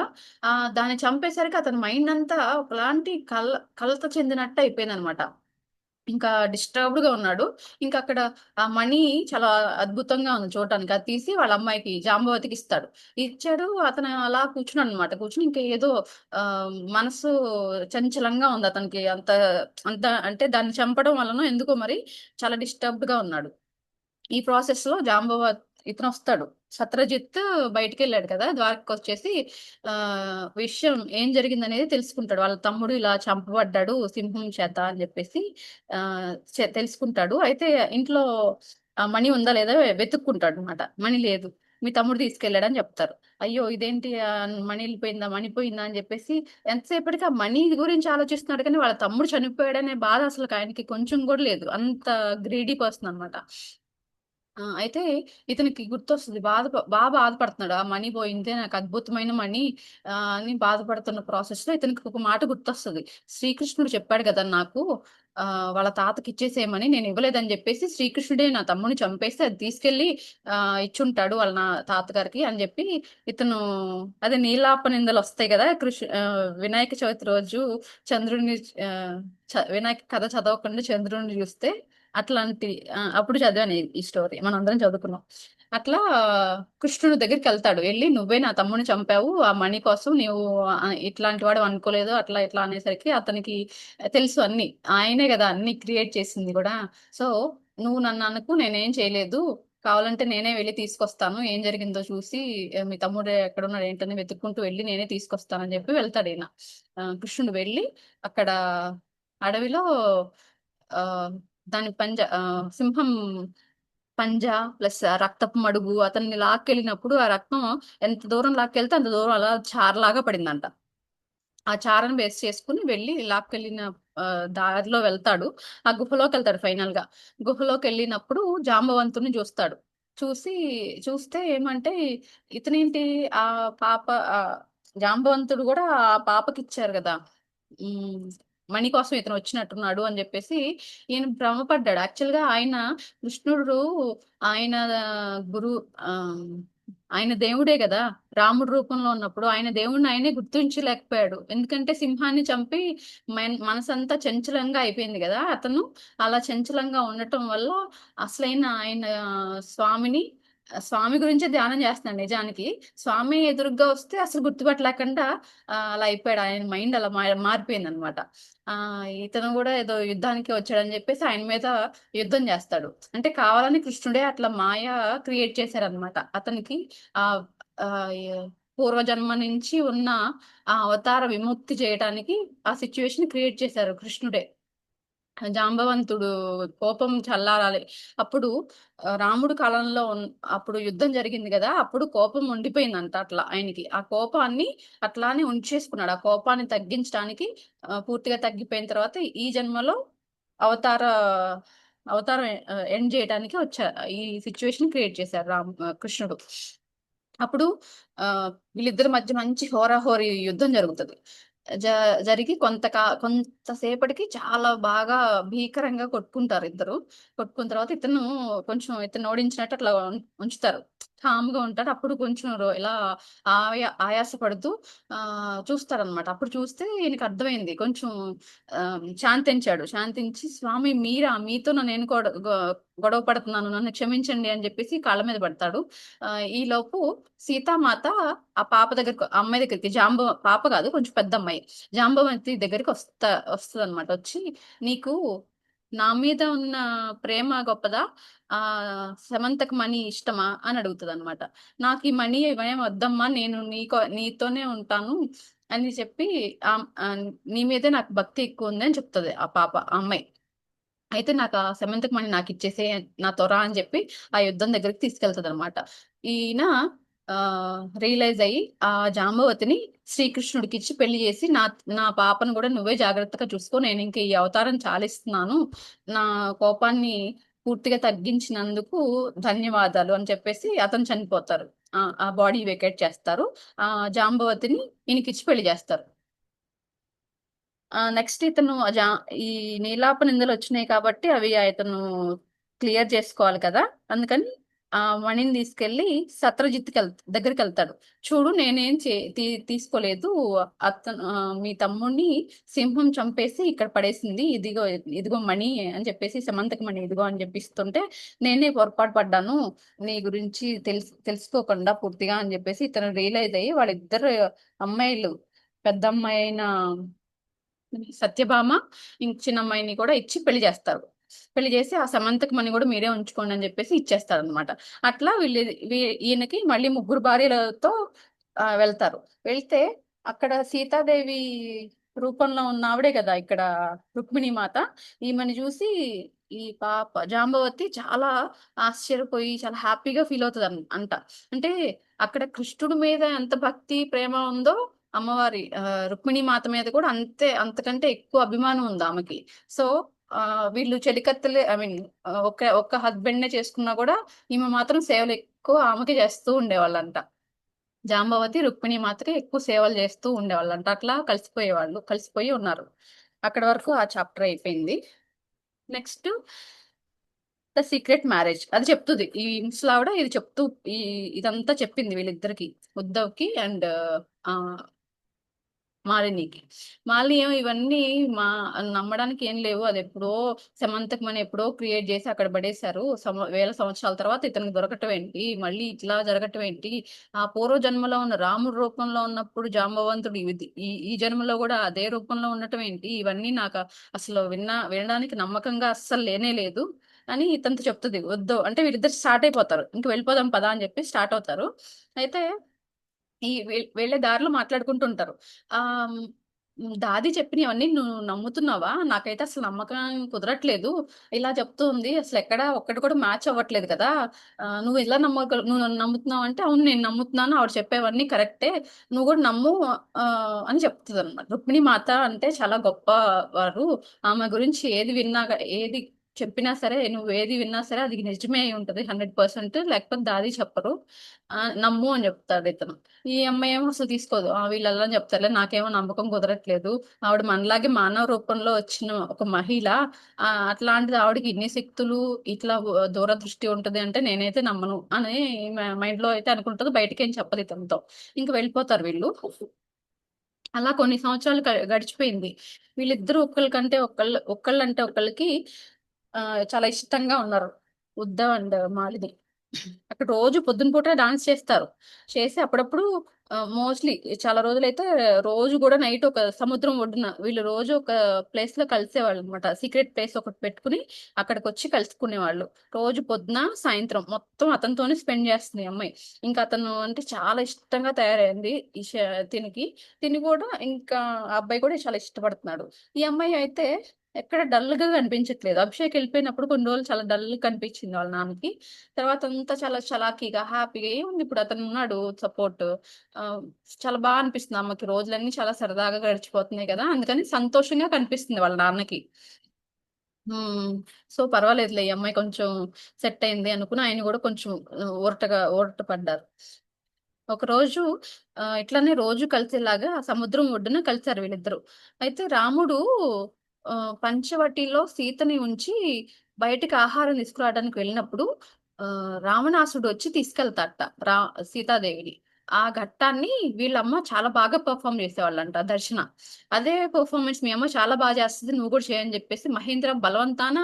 దాన్ని చంపేసరికి అతని మైండ్ అంతా ఒకలాంటి కలత చెందినట్టు అయిపోయిందనమాట. ఇంకా డిస్టర్బ్డ్‌గా ఉన్నాడు. ఇంకక్కడ ఆ మణి చాలా అద్భుతంగా ఉంది చూడటానికి. అది తీసి వాళ్ళ అమ్మాయికి జాంబవతికి ఇస్తాడు. ఇచ్చాడు. అతను అలా కూర్చున్నాడనమాట. కూర్చొని ఇంకా ఏదో మనసు చంచలంగా ఉంది అతనికి. అంత అంటే దాన్ని చంపడం వలనో ఎందుకో మరి చాలా డిస్టర్బ్డ్‌గా ఉన్నాడు. ఈ ప్రాసెస్‌లో ఇతనొస్తాడు. సత్రజిత్ బయటికెళ్ళాడు కదా! ద్వారకకొచ్చేసి విషయం ఏం జరిగిందనేది తెలుసుకుంటాడు. వాళ్ళ తమ్ముడు ఇలా చంపబడ్డాడు సింహం చేత అని జెప్పేసి తెలుసుకుంటాడు. అయితే ఇంట్లో మణి ఉందా లేదా వెతుక్కుంటాడనమాట. మణి లేదు. మీ తమ్ముడు తీసుకెళ్ళాడని జెప్తారు. అయ్యో! ఇదేంటి మణి ఎళ్ళిపోయిందా? మణి పోయిందా? అని జెప్పేసి ఎంతసేపటికి ఆ మనీ గురించి ఆలోచిస్తున్నాడు కానీ, వాళ్ళ తమ్ముడు చనిపోయాడనే బాధ అసలకాయనకి కొంచెం గూడా లేదు. అంత గ్రీడీ పర్సన్ అనమాట. అయితే ఇతనికి గుర్తొస్తది. బాధపడుతున్నాడు. ఆ మనీ పోయిందే నాకు అద్భుతమైన మనీ అని బాధపడుతున్న ప్రాసెస్‌లో ఇతనికి ఒక మాట గుర్తొస్తది. శ్రీకృష్ణుడు చెప్పాడు గదా! నాకు వాళ్ళ తాతకిచ్చేసేయమని నేను ఇవ్వలేదని జెప్పేసి శ్రీకృష్ణుడే నా తమ్ముడిని చంపేస్తే అది తీసుకెళ్ళి ఇచ్చుంటాడు వాళ్ళ తాతగారికి అని జెప్పి ఇతను అదే నీలాపనిందలొస్తాయి గదా! వినాయక చవితి రోజు చంద్రుడిని ఆహ్, వినాయక కథ చదవకుండా చంద్రుడిని జూస్తే అట్లాంటి అప్పుడు చదివాను ఈ స్టోరీ. మనందరం చదువుకున్నాం. అట్లా కృష్ణుడి దగ్గరికెళ్తాడు. ఎళ్లి "నువ్వే నా తమ్ముడిని చంపావు. ఆ మణి కోసం నీవు ఇట్లాంటి వాడివి అనుకోలేదు." అట్లా ఇట్లా అనేసరికి అతనికి తెలుసు అన్నీ. ఆయనే గదా! అన్నీ క్రియేట్ చేసింది గూడా. సో, "నువ్వు నన్ననకు నేనేం చేయలేదు. కావాలంటే నేనే వెళ్లి తీసుకొస్తాను. ఏం జరిగిందో చూసి మీ తమ్ముడు ఎక్కడున్నాడు ఏంటని వెతుక్కుంటూ వెళ్లి నేనే తీసుకొస్తానని" జెప్పి వెళ్తాడీయన. కృష్ణుడు వెళ్ళి అక్కడ అడవిలో ఆహ్, సింహం పంజా ప్లస్ ఆ రక్తపు మడుగు అతన్ని లాక్కెళ్ళినప్పుడు ఆ రక్తం ఎంత దూరం లాక్కెళ్తే అంత దూరం అలా చారలాగా పడిందంట. ఆ చారను బేస్ చేసుకొని వెళ్లి లాక్కెళ్ళిన దారిలో వెళ్తాడు. ఆ గుహలోకెళ్తాడు ఫైనల్‌గా. గుహలోకెళ్ళినప్పుడు జాంబవంతుడిని జూస్తాడు. చూసి చూస్తే ఏమంటే ఇతనేంటి పాప ఆహ్, జాంబవంతుడు గూడా ఆ పాపకిచ్చారు గదా! హ్మ్. మణి కోసం ఇతను వచ్చినట్టున్నాడు అని జెప్పేసి ఈయన భ్రమపడ్డాడు. యాక్చువల్‌గా కృష్ణుడు ఆయన గురు ఆహ్, ఆయన దేవుడే కదా. రాముడు రూపంలో ఉన్నప్పుడు ఆయన దేవుడిని ఆయనే గుర్తించలేకపోయాడు. ఎందుకంటే సింహాన్ని చంపి మనసంతా చంచలంగా అయిపోయింది కదా అతను. అలా చంచలంగా ఉండటం వల్ల అసలైన ఆయన స్వామిని స్వామి గురించే ధ్యానం చేస్తున్నాడు నిజానికి. స్వామి ఎదురుగ్గా వస్తే అసలు గుర్తుపట్టలేకుండా అలా అయిపోయాడు. ఆయన మైండ్ అలా మారిపోయిందనమాట. ఇతను గూడా ఏదో యుద్ధానికి వచ్చాడని జెప్పేసి ఆయన మీద యుద్ధం జేస్తాడు. అంటే కావాలని కృష్ణుడే అట్లా మాయ క్రియేట్ చేశారనమాట. అతనికి ఆహ్, ఆహ్, య పూర్వజన్మ నుంచి ఉన్న ఆ అవతార విముక్తి చేయటానికి ఆ సిట్యుయేషన్ క్రియేట్ చేశారు కృష్ణుడే. జాంబవంతుడు కోపం చల్లారాలి. అప్పుడు రాముడు కాలంలో అప్పుడు యుద్ధం జరిగింది గదా! అప్పుడు కోపం ఉండిపోయిందంట అట్లా ఆయనకి. ఆ కోపాన్ని అట్లానే ఉంచేసుకున్నాడు. ఆ కోపాన్ని తగ్గించడానికి పూర్తిగా తగ్గిపోయిన తర్వాత ఈ జన్మలో అవతార అవతారం ఎండ్ జేయటానికి ఈ సిట్యుయేషన్ క్రియేట్ చేశారు కృష్ణుడు. అప్పుడు వీళ్ళిద్దరి మధ్య మంచి హోరాహోరీ యుద్ధం జరుగుతది. జ జరిగి కొంతసేపటికి చాలా బాగా భీకరంగా కొట్టుకుంటారు ఇద్దరు. కొట్టుకున్న తర్వాత ఇతన్ని ఓడించినట్టు అట్లా ఉంచుతారు. కామ్‌గా ఉంటాడు. అప్పుడు కొంచెం ఇలా ఆయాస పడుతూ చూస్తారనమాట. అప్పుడు చూస్తే ఈయనకి అర్థమైంది. కొంచెం శాంతించాడు. శాంతించి "స్వామి మీరా? మీతోనా నేను గొడవ పడుతున్నాను. నన్ను క్షమించండి" అని జెప్పేసి కాళ్ళ మీద పడతాడు. ఈలోపు సీతామాత ఆ పాప దగ్గరికి ఆ అమ్మాయి దగ్గరికి పాప కాదు కొంచెం పెద్దమ్మాయి. జాంబవంతి దగ్గరికి వస్తదనమాట. వచ్చి "నీకు నా మీద ఉన్న ప్రేమ గొప్పదా? సమంతకి మనీ ఇష్టమా?" అని అడుగుతదనమాట. "నాకు ఈ మనీ ఇవేం వద్దమ్మా. నేను నీతోనే ఉంటాను" అని చెప్పి "నీ మీదే నాకు భక్తి ఎక్కువుంది" అని చెప్తది ఆ పాప ఆ అమ్మాయి. అయితే నాకు ఆ సెమంత్ మనీ నాకిచ్చేసేయి నాతో రా అని చెప్పి ఆ యుద్ధం దగ్గరికి తీసుకెళ్తదనమాట. ఈయన రియలైజ్ అయ్యి ఆ జాంబవతిని శ్రీకృష్ణుడికిచ్చి పెళ్లి చేసి నా పాపను గూడా నువ్వే జాగ్రత్తగా చూసుకో. నేనింక ఈ అవతారం చాలిస్తున్నాను. నా కోపాన్ని పూర్తిగా తగ్గించినందుకు ధన్యవాదాలు అని చెప్పేసి అతను చనిపోతారు. ఆ బాడీ వెకేట్ చేస్తారు. జాంబవతిని ఈయనకిచ్చి పెళ్లి చేస్తారు. నెక్స్ట్ ఇతను ఈ నీలాప నిందలొచ్చినాయి కాబట్టి అవి ఇతను క్లియర్ చేసుకోవాలి కదా! అందుకని ఆ మణిని తీసుకెళ్ళి దగ్గరికెళ్తాడు. చూడు నేనేం తీసుకోలేదు. మీ తమ్ముడిని సింహం చంపేసి ఇక్కడ పడేసింది. ఇదిగో మణి అని చెప్పేసి సమంతకి మణి ఇదిగో అని చెప్పి ఇస్తుంటే, నేనే పొరపాటు పడ్డాను. నీ గురించి తెలుసుకోకుండా పూర్తిగా అని చెప్పేసి ఇతను రియలైజ్ అయ్యి వాళ్ళిద్దరు అమ్మాయిలు పెద్దమ్మాయి అయిన సత్యభామ చిన్నమ్మాయిని కూడా ఇచ్చి పెళ్లి చేస్తారు. పెళ్లి చేసి ఆ సమంతకి మని కూడా మీరే ఉంచుకోండి అని చెప్పేసి ఇచ్చేస్తారనమాట. అట్లా ఈయనకి మళ్ళీ ముగ్గురు భార్యలతో వెళ్తారు. వెళ్తే అక్కడ సీతాదేవి రూపంలో ఉన్న ఆవిడే కదా ఇక్కడ రుక్మిణి మాత. ఈమెని చూసి ఈ పాప జాంబవతి చాలా ఆశ్చర్యపోయి చాలా హ్యాపీగా ఫీల్ అవుతది అంట. అంటే అక్కడ కృష్ణుడి మీద ఎంత భక్తి ప్రేమ ఉందో అమ్మవారి రుక్మిణి మాత మీద కూడా అంతకంటే ఎక్కువ అభిమానం ఉంది ఆమెకి. సో, వీళ్ళు చెలికత్తెలే ఐ మీన్ ఒక్క హస్బెండ్‌నే చేసుకున్నా గూడా ఈమె మాత్రం సేవలెక్కువ ఆమెకే చేస్తూ ఉండేవాళ్ళంట. జాంబవతి, రుక్మిణి మాత్రం ఎక్కువ సేవలు చేస్తూ ఉండేవాళ్ళంట. అట్లా కలిసిపోయి ఉన్నారు. అక్కడి వరకు ఆ చాప్టర్ అయిపోయింది. నెక్స్ట్ 'ద సీక్రెట్ మ్యారేజ్' అది చెప్తది. ఈ ముసలావిడ ఇది చెప్తూ ఈ ఇదంతా చెప్పింది వీళ్ళిద్దరికి. ఉద్ధవ్‌కి అండ్ ఆహ్ మాలినికి. మాలిని ఏమో ఇవన్నీ మా నమ్మడానికి ఏం లేవు. అదెప్పుడో సమంతకి మని ఎప్పుడో క్రియేట్ జేసి అక్కడ పడేశారు. వేల సంవత్సరాల తర్వాత ఇతనికి దొరకటం ఏంటి? మళ్ళీ ఇట్లా జరగటం ఏంటి? ఆ పూర్వ జన్మలో ఉన్న రాముడి రూపంలో ఉన్నప్పుడు జాంబవంతుడు ఈ జన్మలో గూడా అదే రూపంలో ఉండటం ఏంటి? ఇవన్నీ నాకు అసలు వినడానికి నమ్మకంగా అస్సలు లేనే లేదు అని ఇతనితో చెప్తది. వద్దు అంటే వీళ్ళిద్దరు స్టార్ట్ అయిపోతారు. ఇంక వెళ్ళిపోదాం పదా అని జెప్పి స్టార్ట్ అవుతారు. అయితే ఈ వెళ్ళే దారిలో మాట్లాడుకుంటుంటారు. ఆహ్, దాది చెప్పినవన్నీ నువ్వు నమ్ముతున్నావా? నాకైతే అసలు నమ్మకం కుదరట్లేదు. ఇలా చెప్తూ ఉంది. అసలెక్కడ ఒక్కటి కూడా మ్యాచ్ అవ్వట్లేదు కదా! నువ్వు నన్ను నమ్ముతున్నావు అంటే, అవును నేను నమ్ముతున్నాను. ఆవిడ చెప్పేవన్నీ కరెక్టే. నువ్వు కూడా నమ్ము అని చెప్తదనమాట. రుక్మిణి మాత అంటే చాలా గొప్పవారు. ఆమె గురించి ఏది విన్నా ఏది చెప్పినా సరే, నువ్వు ఏది విన్నా సరే అది నిజమే అయి ఉంటది 100%, లేకపోతే దాది చెప్పరు, నమ్ము అని చెప్తాడు ఇతను. ఈ అమ్మాయి ఏమో అసలు తీసుకోదు. వీళ్ళలా చెప్తారులే, నాకేమో నమ్మకం కుదరట్లేదు, ఆవిడ మనలాగే మానవ రూపంలో వచ్చిన ఒక మహిళ, అట్లాంటిది ఆవిడకి ఇన్ని శక్తులు, ఇట్లా దూరదృష్టి ఉంటది అంటే నేనైతే నమ్మను అని మైండ్ లో అయితే అనుకుంటది. బయటకేం చెప్పదు ఇతనితో. ఇంక వెళ్ళిపోతారు వీళ్ళు. అలా కొన్ని సంవత్సరాలు గడిచిపోయింది. వీళ్ళిద్దరూ ఒకళ్ళంటే ఒకళ్ళకి చాలా ఇష్టంగా ఉన్నారు. ఉద్ధవ్ అండ్ మాలిని. అక్కడ రోజు పొద్దున పూట డాన్స్ చేస్తారు. చేసి అప్పుడప్పుడు మోస్ట్లీ చాలా రోజులైతే రోజు కూడా నైట్ ఒక సముద్రం ఒడ్డున వీళ్ళు రోజు ఒక ప్లేస్ లో కలిసేవాళ్ళు అనమాట. సీక్రెట్ ప్లేస్ ఒకటి పెట్టుకుని అక్కడికి వచ్చి కలుసుకునేవాళ్ళు. రోజు పొద్దున సాయంత్రం మొత్తం అతనితోనే స్పెండ్ చేస్తుంది ఈ అమ్మాయి. ఇంకా అతను అంటే చాలా ఇష్టంగా తయారైంది తినికి. తిని కూడా ఇంకా ఆ అబ్బాయి కూడా చాలా ఇష్టపడుతున్నాడు. ఈ అమ్మాయి అయితే ఎక్కడ డల్ గా కనిపించట్లేదు. అభిషేక్ వెళ్ళిపోయినప్పుడు కొన్ని రోజులు చాలా డల్ కనిపించింది వాళ్ళ నాన్నకి. తర్వాత అంతా చాలా చలాకీగా హ్యాపీగా ఏముంది, ఇప్పుడు అతను ఉన్నాడు సపోర్ట్. ఆ చాలా బాగా అనిపిస్తుంది అమ్మకి. రోజులన్నీ చాలా సరదాగా గడిచిపోతున్నాయి కదా, అందుకని సంతోషంగా కనిపిస్తుంది వాళ్ళ నాన్నకి. సో పర్వాలేదులే, ఈ అమ్మాయి కొంచెం సెట్ అయింది అనుకుని ఆయన కూడా కొంచెం ఊరట పడ్డారు. ఒక రోజు ఇట్లానే రోజు కలిసేలాగా సముద్రం ఒడ్డున కలిసారు వీళ్ళిద్దరు. అయితే రాముడు పంచవటిలో సీతని ఉంచి బయటికి ఆహారం తీసుకురావడానికి వెళ్ళినప్పుడు రావణాసుడు వచ్చి తీసుకెళ్తాడట సీతాదేవిని. ఆ ఘట్టాన్ని వీళ్ళమ్మ చాలా బాగా పెర్ఫామ్ చేసేవాళ్ళంట దర్శన. అదే పెర్ఫార్మెన్స్ మీ అమ్మ చాలా బాగా చేస్తుంది, నువ్వు కూడా చేయని చెప్పేసి మహేంద్ర బలవంతాన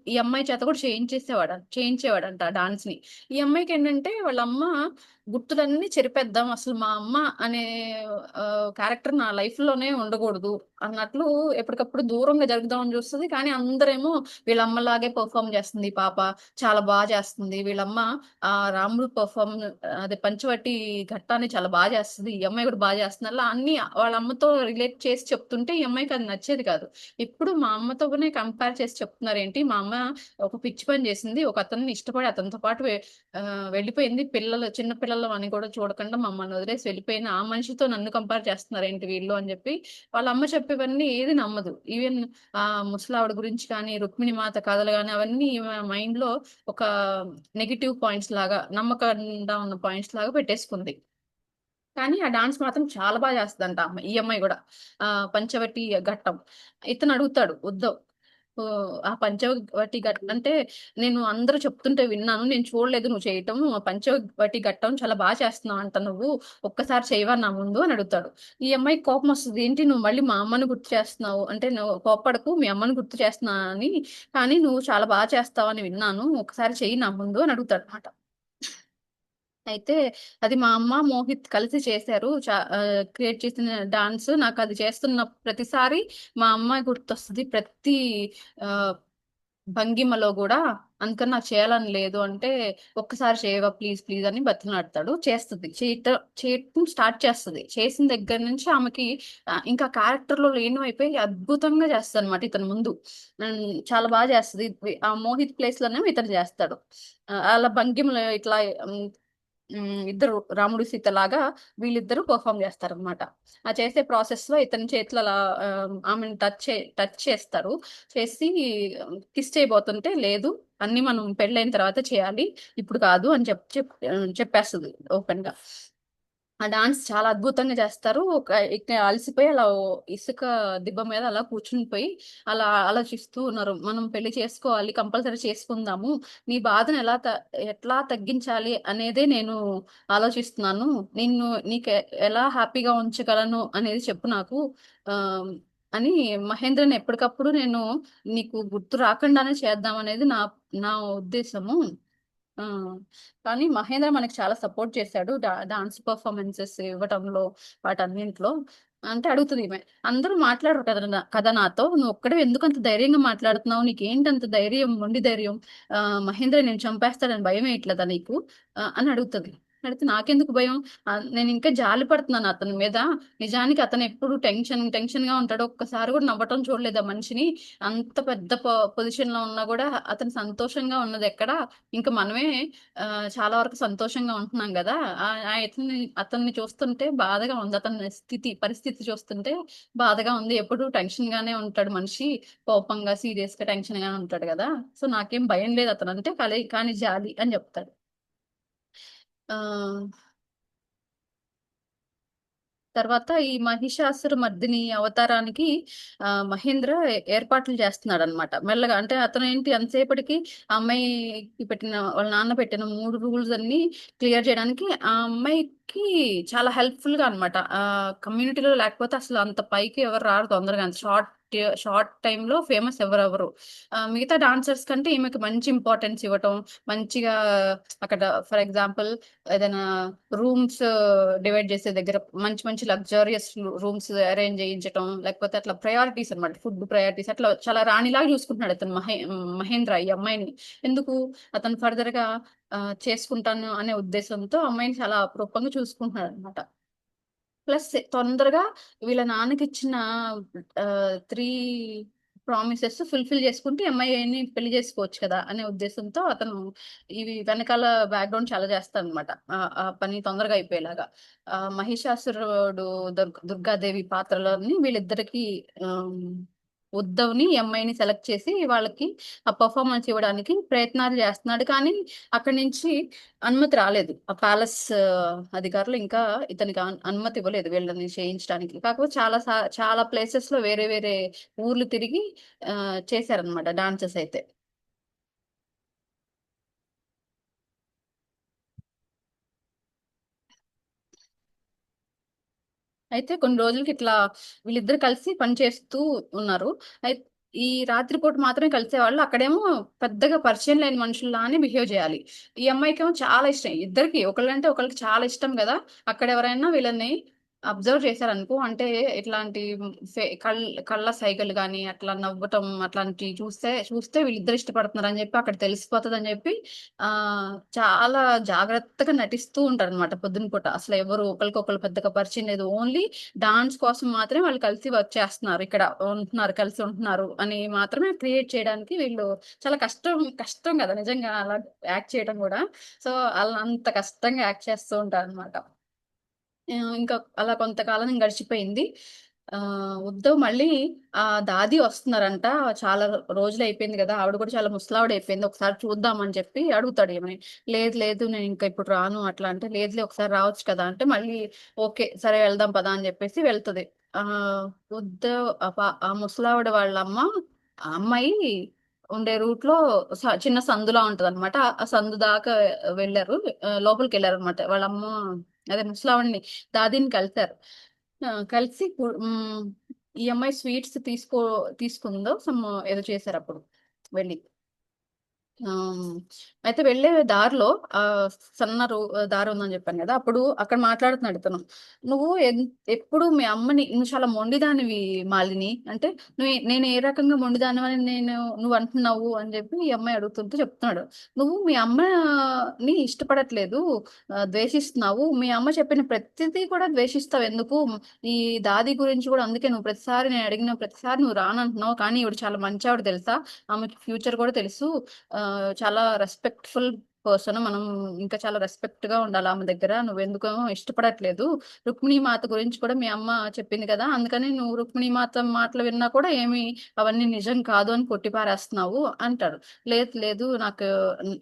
ఈ అమ్మాయి చేత కూడా చేయించేవాడంట డాన్స్ ని. ఈ అమ్మాయికి ఏంటంటే వాళ్ళ అమ్మ గుర్తులన్నీ చెరిపేద్దాం, అసలు మా అమ్మ అనే క్యారెక్టర్ నా లైఫ్ లోనే ఉండకూడదు అన్నట్లు ఎప్పటికప్పుడు దూరంగా జరుగుదామని చూస్తుంది. కానీ అందరేమో వీళ్ళ అమ్మలాగే పర్ఫామ్ చేస్తుంది ఈ పాప, చాలా బాగా చేస్తుంది వీళ్ళమ్మ. రాముడు అదే పంచవటి ఘట్టాన్ని చాలా బాగా చేస్తుంది, ఈ అమ్మాయి కూడా బాగా చేస్తుంది, అలా అన్ని వాళ్ళ అమ్మతో రిలేట్ చేసి చెప్తుంటే ఈ అమ్మాయికి అది నచ్చేది కాదు. ఇప్పుడు మా అమ్మతోనే కంపేర్ చేసి చెప్తున్నారు ఏంటి, మా అమ్మ ఒక పిచ్చి పని చేసింది, ఒక అతన్ని ఇష్టపడి అతనితో పాటు వెళ్ళిపోయింది, చిన్న పిల్లలు అని కూడా చూడకుండా మమ్మల్ని వదిలేసి వెళ్ళిపోయిన ఆ మనిషితో నన్ను కంపేర్ చేస్తున్నారు ఏంటి వీళ్ళు అని చెప్పి వాళ్ళ అమ్మ చెప్పేవన్నీ ఏది నమ్మదు. ఈవెన్ ఆ ముసలావిడ గురించి కానీ, రుక్మిణి మాత కథలు కానీ అవన్నీ మైండ్ లో ఒక నెగిటివ్ పాయింట్స్ లాగా, నమ్మకంగా ఉన్న పాయింట్స్ లాగా పెట్టేసుకుంది. కానీ ఆ డాన్స్ మాత్రం చాలా బాగా చేస్తదంట ఈ అమ్మాయి గూడా. పంచవటి ఘట్టం. ఇతను అడుగుతాడు ఉద్ధవ్. ఆ పంచవటి ఘట్టం అంటే నేను అందరూ చెప్తుంటే విన్నాను, నేను చూడలేదు నువ్వు చేయటం. ఆ పంచవటి ఘట్టం చాలా బాగా చేస్తున్నావంట నువ్వు. ఒక్కసారి చేయవా నా ముందు అని అడుగుతాడు. ఈ అమ్మాయికి కోపమొస్తది. ఏంటి నువ్వు మళ్ళీ మా అమ్మని గుర్తు చేస్తున్నావు అంటే, నువ్వు కోప్పడకు, మీ అమ్మని గుర్తు చేస్తున్నా అని, కానీ నువ్వు చాలా బాగా చేస్తావని విన్నాను, ఒకసారి చెయ్యి నా ముందు అని అడుగుతాడనమాట. అయితే అది మా అమ్మ, మోహిత్ కలిసి చేశారు. క్రియేట్ చేసిన డాన్స్. నాకది చేస్తున్న ప్రతిసారి మా అమ్మ గుర్తొస్తది. ప్రతి ఆహ్, భంగిమలో గూడా. అందుకని నాకు చేయాలని లేదు అంటే, "ఒక్కసారి చేయవా ప్లీజ్, ప్లీజ్" అని బతిమలాడతాడు. చేస్తది. చేయటం స్టార్ట్ చేస్తది. చేసిన దగ్గర నుంచి ఆమెకి ఇంకా క్యారెక్టర్‌లో లీనమైపోయి అద్భుతంగా చేస్తదనమాట ఇతని ముందు. చాలా బాగా చేస్తది. ఆ మోహిత్ ప్లేస్‌లోనేమో ఇతను చేస్తాడు. అలా భంగిమలు ఇట్లా హ్మ్. ఇద్దరు రాముడు, సీత లాగా వీళ్ళిద్దరూ పెర్ఫార్మ్ చేస్తారనమాట. ఆ చేసే ప్రాసెస్‌లో ఇతని చేతులు అలా ఆమెను టచ్ చేస్తారు. చేసి కిస్ చేయబోతుంటే, లేదు అన్నీ మనం పెళ్ళైన తర్వాత చేయాలి, ఇప్పుడు కాదు అని చెప్పేస్తది ఓపెన్‌గా. ఆ డాన్స్ చాలా అద్భుతంగా చేస్తారు. ఇక అలసిపోయి అలా ఇసుక దిబ్బ మీద అలా కూర్చుని పోయి అలా ఆలోచిస్తూ ఉన్నారు. మనం పెళ్లి చేసుకోవాలి, కంపల్సరీ చేసుకుందాము. నీ బాధను ఎట్లా తగ్గించాలి అనేదే నేను ఆలోచిస్తున్నాను. నీకు ఎలా హ్యాపీగా ఉంచగలను అనేది చెప్పు నాకు. ఆహ్, అని మహేంద్రని ఎప్పటికప్పుడు నేను నీకు గుర్తు రాకుండానే చేద్దాం అనేది నా నా ఉద్దేశము. ఆ! కానీ మహేంద్ర మనకి చాలా సపోర్ట్ చేశాడు. డాన్స్ పెర్ఫార్మన్సెస్ ఇవ్వటంలో, వాటన్నింటిలో. అంటే అడుగుతది ఈమె. "అందరూ మాట్లాడరు కదా నాతో. నువ్వొక్కడివే ఎందుకంత ధైర్యంగా మాట్లాడుతున్నావు? నీకేంటంత ధైర్యం, మొండి ధైర్యం? మహేంద్ర నిన్ను చంపేస్తాడని భయమేయట్లేదా నీకు?" అని అడుగుతది. అడిగితే నాకెందుకు భయం? నేనింకా జాలి పడుతున్నాను అతని మీద. నిజానికి అతనెప్పుడు టెన్షన్‌గా ఉంటాడు. ఒక్కసారి గూడా నవ్వటం చూడలేదు ఆ మనిషిని. అంత పెద్ద పొజిషన్‌లో ఉన్నా గూడా అతను సంతోషంగా ఉన్నదెక్కడ? ఇంక మనమే చాలా వరకు సంతోషంగా ఉంటున్నాం గదా! అతన్ని చూస్తుంటే బాధగా ఉంది. అతని పరిస్థితి చూస్తుంటే బాధగా ఉంది. ఎప్పుడూ టెన్షన్‌గానే ఉంటాడు మనిషి. కోపంగా, సీరియస్‌గా, టెన్షన్‌గానే ఉంటాడు గదా! సో, నాకేం భయం లేదు అతనంటే కానీ జాలి అని జెప్తాడు. ఆహ్ తర్వాత ఈ మహిషాసురమర్దిని అవతారానికి మహేంద్ర ఏర్పాట్లు చేస్తున్నాడనమాట. మెల్లగా అంటే అతనేంటి ఎంతసేపటికి ఆ అమ్మాయికి వాళ్ళ నాన్న పెట్టిన 3 రూల్స్ అన్నీ క్లియర్ చేయడానికి ఆ అమ్మాయికి చాలా హెల్ప్‌ఫుల్‌గా అనమాట. కమ్యూనిటీలో లేకపోతే అసలు అంత పైకి ఎవరు రారు తొందరగా. అంత షార్ట్ టైమ్‌లో ఫేమస్ ఎవరెవ్వరు. మిగతా డాన్సర్స్ కంటే ఈమెకి మంచి ఇంపార్టెన్స్ ఇవ్వటం, మంచిగా అక్కడ ఫర్ ఎగ్జాంపుల్ ఏదైనా రూమ్స్ డివైడ్ చేసే దగ్గర మంచి మంచి లగ్జూరియస్ రూమ్స్ అరేంజ్ చేయించటం, లేకపోతే అట్లా ప్రయారిటీస్ అన్నమాట. ఫుడ్ ప్రయారిటీస్ అట్లా చాలా రాణిలాగా చూసుకుంటున్నాడు అతను మహేంద్ర ఈ అమ్మాయిని. ఎందుకు అతను ఫర్దర్‌గా చేసుకుంటాను అనే ఉద్దేశంతో అమ్మాయిని చాలా అపురూపంగా చూసుకుంటున్నాడన్నమాట. ప్లస్ తొందరగా వీళ్ళ నాన్నకిచ్చిన 3 ప్రామిసెస్ ఫుల్‌ఫిల్ చేసుకుంటే ఈ అమ్మాయిని పెళ్లి చేసుకోవచ్చు కదా! అనే ఉద్దేశంతో అతను ఇవి వెనకాల బ్యాక్‌గ్రౌండ్ చాలా చేస్తాడనమాట. ఆ పని తొందరగా అయిపోయేలాగా. మహిషాసురుడు, దుర్గాదేవి పాత్రలోని వీళ్ళిద్దరికీ ఆహ్, ఉద్ధవ్‌ని, ఈ అమ్మాయిని సెలెక్ట్ చేసి వాళ్ళకి ఆ పెర్ఫార్మన్స్ ఇవ్వడానికి ప్రయత్నాలు చేస్తున్నాడు. కానీ అక్కడి నుంచి అనుమతి రాలేదు. ఆ ప్యాలెస్ అధికారులు ఇంకా ఇతనికి అనుమతి ఇవ్వలేదు వీళ్ళని చేయించడానికి. కాకపోతే చాలా ప్లేసెస్‌లో వేరే వేరే ఊర్లు తిరిగి చేశారనమాట డాన్సెస్ అయితే. అయితే కొన్ని రోజులకి ఇట్లా వీళ్ళిద్దరు కలిసి పని చేస్తూ ఉన్నారు. అయి ఈ రాత్రి పూట మాత్రమే కలిసేవాళ్ళు. అక్కడేమో పెద్దగా పరిచయం లేని మనుషుల్లానే బిహేవ్ జేయాలి. ఈ అమ్మాయికేమో చాలా ఇష్టం. ఇద్దరికీ ఒకళ్ళంటే ఒకళ్ళకి చాలా ఇష్టం గదా! అక్కడెవరైనా వీళ్ళని అబ్జర్వ్ చేశారనుకో అంటే ఇట్లాంటి కళ్ళ సైగలు గాని, అట్లా నవ్వటం అట్లాంటియి చూస్తే వీళ్ళిద్దరు ఇష్టపడుతున్నారని జెప్పి అక్కడ తెలిసిపోతదని జెప్పి చాలా జాగ్రత్తగా నటిస్తూ ఉంటారనమాట పొద్దున పూట. అసలెవరు ఒకళ్ళకొకళ్ళు పెద్దగా పరిచయం లేదు. ఓన్లీ డాన్స్ కోసం మాత్రమే వాళ్ళు కలిసి వర్క్ చేస్తున్నారు. ఇక్కడ ఉంటున్నారు, కలిసి ఉంటున్నారు అని మాత్రమే క్రియేట్ చేయడానికి వీళ్ళు చాలా కష్టం గదా! నిజంగా అలా యాక్ట్ చేయడం గూడా. సో, ఆళ్ళు అంత కష్టంగా యాక్ట్ చేస్తూ ఉంటారనమాట. ఇంకా అలా కొంతకాలం గడిచిపోయింది. ఉద్ధవ్ మళ్ళీ దాది వస్తున్నారంట. చాలా రోజులయిపోయింది గదా! ఆవిడ కూడా చాలా ముసలావిడయిపోయింది. ఒకసారి చూద్దామని చెప్పి అడుగుతాడు ఈమెని. లేదు, లేదు నేనింక ఇప్పుడు రాను అట్లా అంటే, లేదులే ఒకసారి రావచ్చు కదా! అంటే మళ్ళీ ఓకే. సరే వెళ్దాం పదా అని చెప్పేసి వెళ్తది. ఆహ్, ఉద్ధవ్ ఆ ముసలావిడ వాళ్ళమ్మ ఆ అమ్మాయి ఉండే రూట్‌లో చిన్న సందులా ఉంటదనమాట. ఆ సందు దాకా వెళ్లారు. లోపలికెళ్లారనమాట. వాళ్ళమ్మ అదే ముసలావిడని దాదీని కలిసారు. కలిసి ఈ అమ్మాయి స్వీట్స్ తీసుకుందో ఏదో చేశారప్పుడు వెళ్లి. ఆహ్, అయితే వెళ్ళే దారిలో ఆహ్, సన్న దారుందని జెప్పాను గదా! అప్పుడు అక్కడ మాట్లాడుతున్నాడు ఇతను. "నువ్వు ఎప్పుడు మీ అమ్మని నువ్వు చాలా మొండిదానివి మాలిని. అంటే నేను ఏ రకంగా మొండిదానివని నువ్వంటున్నావు" అని జెప్పి ఈ అమ్మాయి అడుగుతుంటే చెప్తున్నాడు. "నువ్వు మీ అమ్మని ఇష్టపడట్లేదు. ద్వేషిస్తున్నావు. మీ అమ్మ చెప్పిన ప్రతిదీ కూడా ద్వేషిస్తావు ఎందుకు? ఈ దాది గురించి గూడా అందుకే నువ్వు ప్రతిసారి నేను అడిగిన ప్రతిసారి నువ్వు రానంటున్నావు. కానీ ఈవిడ చాలా మంచావిడ తెలుసా? ఆమెకి ఫ్యూచర్ గూడా తెలుసు. చాలా రెస్పెక్ట్‌ఫుల్ పర్సన్. మనం ఇంకా చాలా రెస్పెక్ట్‌గా ఉండాలి ఆమె దగ్గర. నువ్వెందుకేమో ఇష్టపడట్లేదు. రుక్మిణి మాత గురించి కూడా మీ అమ్మ చెప్పింది కదా! అందుకని నువ్వు రుక్మిణి మాత మాటలు విన్నా కూడా అవన్నీ నిజం కాదు అని కొట్టిపారేస్తున్నావు అంటాడు. లేదు, లేదు నాకు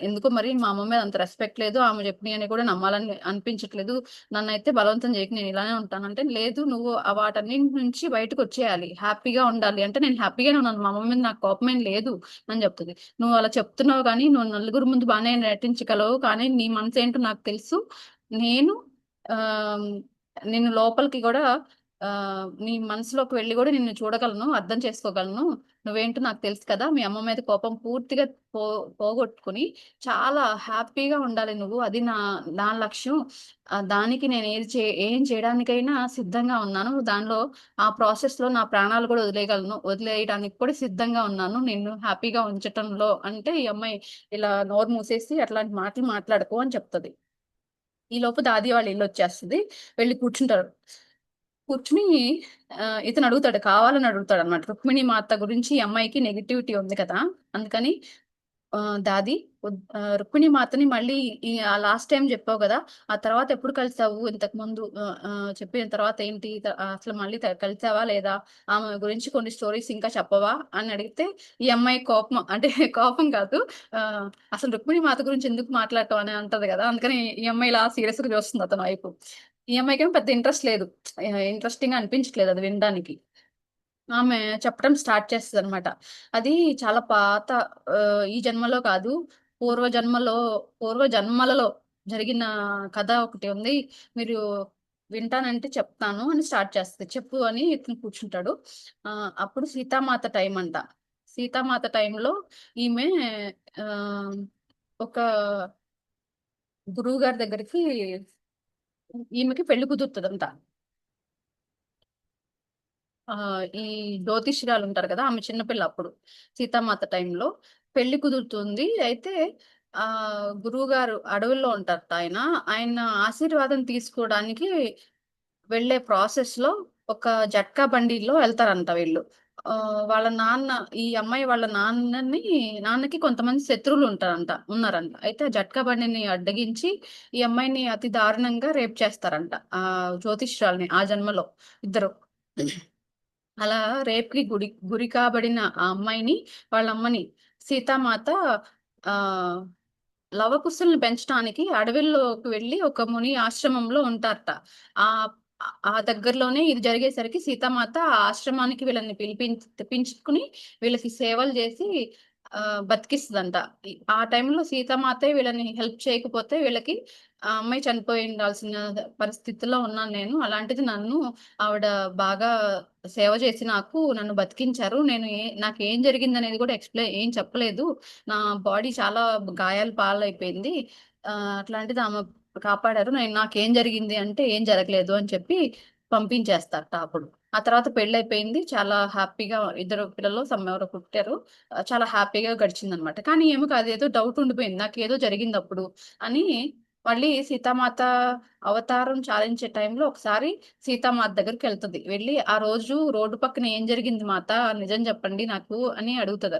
ఎందుకో మరి మా అమ్మ మీద అంత రెస్పెక్ట్ లేదు. ఆమె చెప్పినయన్ని కూడా నమ్మాలని అనిపించట్లేదు. నన్నైతే బలవంతం చేయకు నేను ఇలానే ఉంటానంటే, లేదు నువ్వు వాటన్నిటి నుంచి బయటకొచ్చేయాలి. హ్యాపీగా ఉండాలి. అంటే నేను హ్యాపీగానే ఉన్నాను. మా అమ్మ మీద నాకు కోపమేం లేదు అని చెప్తది. "నువ్వు అలా చెప్తున్నావు గానీ, నువ్వు నలుగురు ముందు బానే నటించగలవు. కానీ నీ మనసేంటో నాకు తెలుసు. నేను ఆహ్, నిన్ను లోపలికి గూడా నీ మనసులోకి వెళ్లి గూడా నిన్ను చూడగలను. అర్థం చేసుకోగలను. నువ్వేంటో నాకు తెలుసు కదా! మీ అమ్మ మీద కోపం పూర్తిగా పో పోగొట్టుకొని చాలా హ్యాపీగా ఉండాలి నువ్వు. అది నా లక్ష్యం. దానికి నేను ఏం చేయడానికైనా సిద్ధంగా ఉన్నాను. ఆ ప్రాసెస్‌లో నా ప్రాణాలు కూడా వదిలేయడానికి కూడా సిద్ధంగా ఉన్నాను. నిన్ను హ్యాపీగా ఉంచటంలో అంటే ఈ అమ్మాయి ఇలా నోరు మూసేసి అట్లాంటి మాటలు మాట్లాడకు అని చెప్తది. ఈలోపు దాది వాళ్ళ ఇల్లొచ్చేస్తది. వెళ్లి కూర్చుంటారు. కూర్చొని ఇతను అడుగుతాడు. కావాలని అడుగుతాడనమాట. రుక్మిణి మాత గురించి ఈ అమ్మాయికి నెగటివిటీ ఉంది కదా! అందుకని దాది రుక్మిణి మాతని మళ్ళీ లాస్ట్ టైమ్ జెప్పావు గదా! ఆ తర్వాత ఎప్పుడు కలిసావు? ఇంతకుముందు చెప్పిన తర్వాత ఏంటి? అసలు మళ్ళీ కలిసావా లేదా? ఆమె గురించి కొన్ని స్టోరీస్ ఇంకా చెప్పవా? అని అడిగితే, ఈ అమ్మాయి కోపం అంటే కోపం కాదు. అసలు రుక్మిణి మాత గురించి ఎందుకు మాట్లాడటం అని అంటది గదా! అందుకని ఈ అమ్మాయి ఇలా సీరియస్‌గా చూస్తుంది అతని వైపు. ఈ అమ్మాయికేమో పెద్ద ఇంట్రెస్ట్ లేదు. ఇంట్రెస్టింగ్‌గా అనిపించట్లేదు అది వినడానికి. ఆమె చెప్పడం స్టార్ట్ చేస్తదనమాట. అది చాలా పాత ఈ జన్మలో కాదు, పూర్వ జన్మలో పూర్వ జన్మలలో జరిగిన కథ ఒకటి ఉంది. మీరు వింటానంటే చెప్తాను అని స్టార్ట్ చేస్తది. చెప్పు అని ఇతను కూర్చుంటాడు. అప్పుడు సీతామాత టైం అంట. సీతామాత టైంలో ఈమె ఆహ్, ఒక గురువుగారి దగ్గరికి ఈమెకి పెళ్లి కుదురుతదంట. ఈ జ్యోతిష్యురాలుంటారు కదా! ఆమె చిన్న పిల్ల అప్పుడు. సీతామాత టైంలో పెళ్లి కుదురుతుంది. అయితే గురువుగారు అడవుల్లో ఉంటారట ఆయన. ఆయన ఆశీర్వాదం తీసుకోవడానికి వెళ్ళే ప్రాసెస్‌లో ఒక జట్కా బండిలో ఎళ్తారంట వీళ్ళు. వాళ్ళ నాన్న ఈ అమ్మాయి వాళ్ళ నాన్నకి కొంతమంది శత్రువులుంటారంట ఉన్నారంట. అయితే ఆ జట్కా బండిని అడ్డగించి ఈ అమ్మాయిని అతి దారుణంగా రేప్ చేస్తారంట. జ్యోతిష్యురాలిని ఆ జన్మలో ఇద్దరు. అలా రేప్‌కి గురి కాబడిన ఆ అమ్మాయిని, వాళ్ళ అమ్మని సీతామాత ఆహ్, లవకుశుల్ని పెంచటానికి అడవిల్లోకి వెళ్లి ఒక ముని ఆశ్రమంలో ఉంటారట. ఆహ్, ఆ దగ్గరలోనే ఇది జరిగేసరికి సీతామాత ఆ ఆశ్రమానికి వీళ్ళని తెప్పించుకొని వీళ్ళకి సేవలు జేసి బతికిస్తదంట. ఆ టైంలో సీతామాతే వీళ్ళని హెల్ప్ చేయకపోతే వీళ్ళకి ఆ అమ్మాయి చనిపోయి ఉండాల్సిన పరిస్థితిలో ఉన్నాను నేను. అలాంటిది నన్ను ఆవిడ బాగా సేవ చేసి నన్ను బతికించారు. నాకేం జరిగిందనేది గూడా ఏం చెప్పలేదు. నా బాడీ చాలా గాయాల పాలైపోయింది. అట్లాంటిది ఆమె కాపాడారు. నాకేం జరిగింది అంటే, "ఏం జరగలేదు" అని చెప్పి పంపించేస్తారట అప్పుడు. ఆ తర్వాత పెళ్లయిపోయింది. చాలా హ్యాపీగా ఇద్దరు పిల్లలు ఎవరో పుట్టారు. చాలా హ్యాపీగా గడిచిందనమాట. కానీ ఈమెకు అదేదో డౌట్ ఉండిపోయింది. నాకేదో జరిగిందప్పుడు అని మళ్ళీ సీతామాత అవతారం చాలించే టైంలో ఒకసారి సీతామాత దగ్గరికెళ్తది. వెళ్లి, "ఆ రోజు రోడ్డు పక్కన ఏం జరిగింది మాత? నిజం చెప్పండి నాకు" అని అడుగుతది.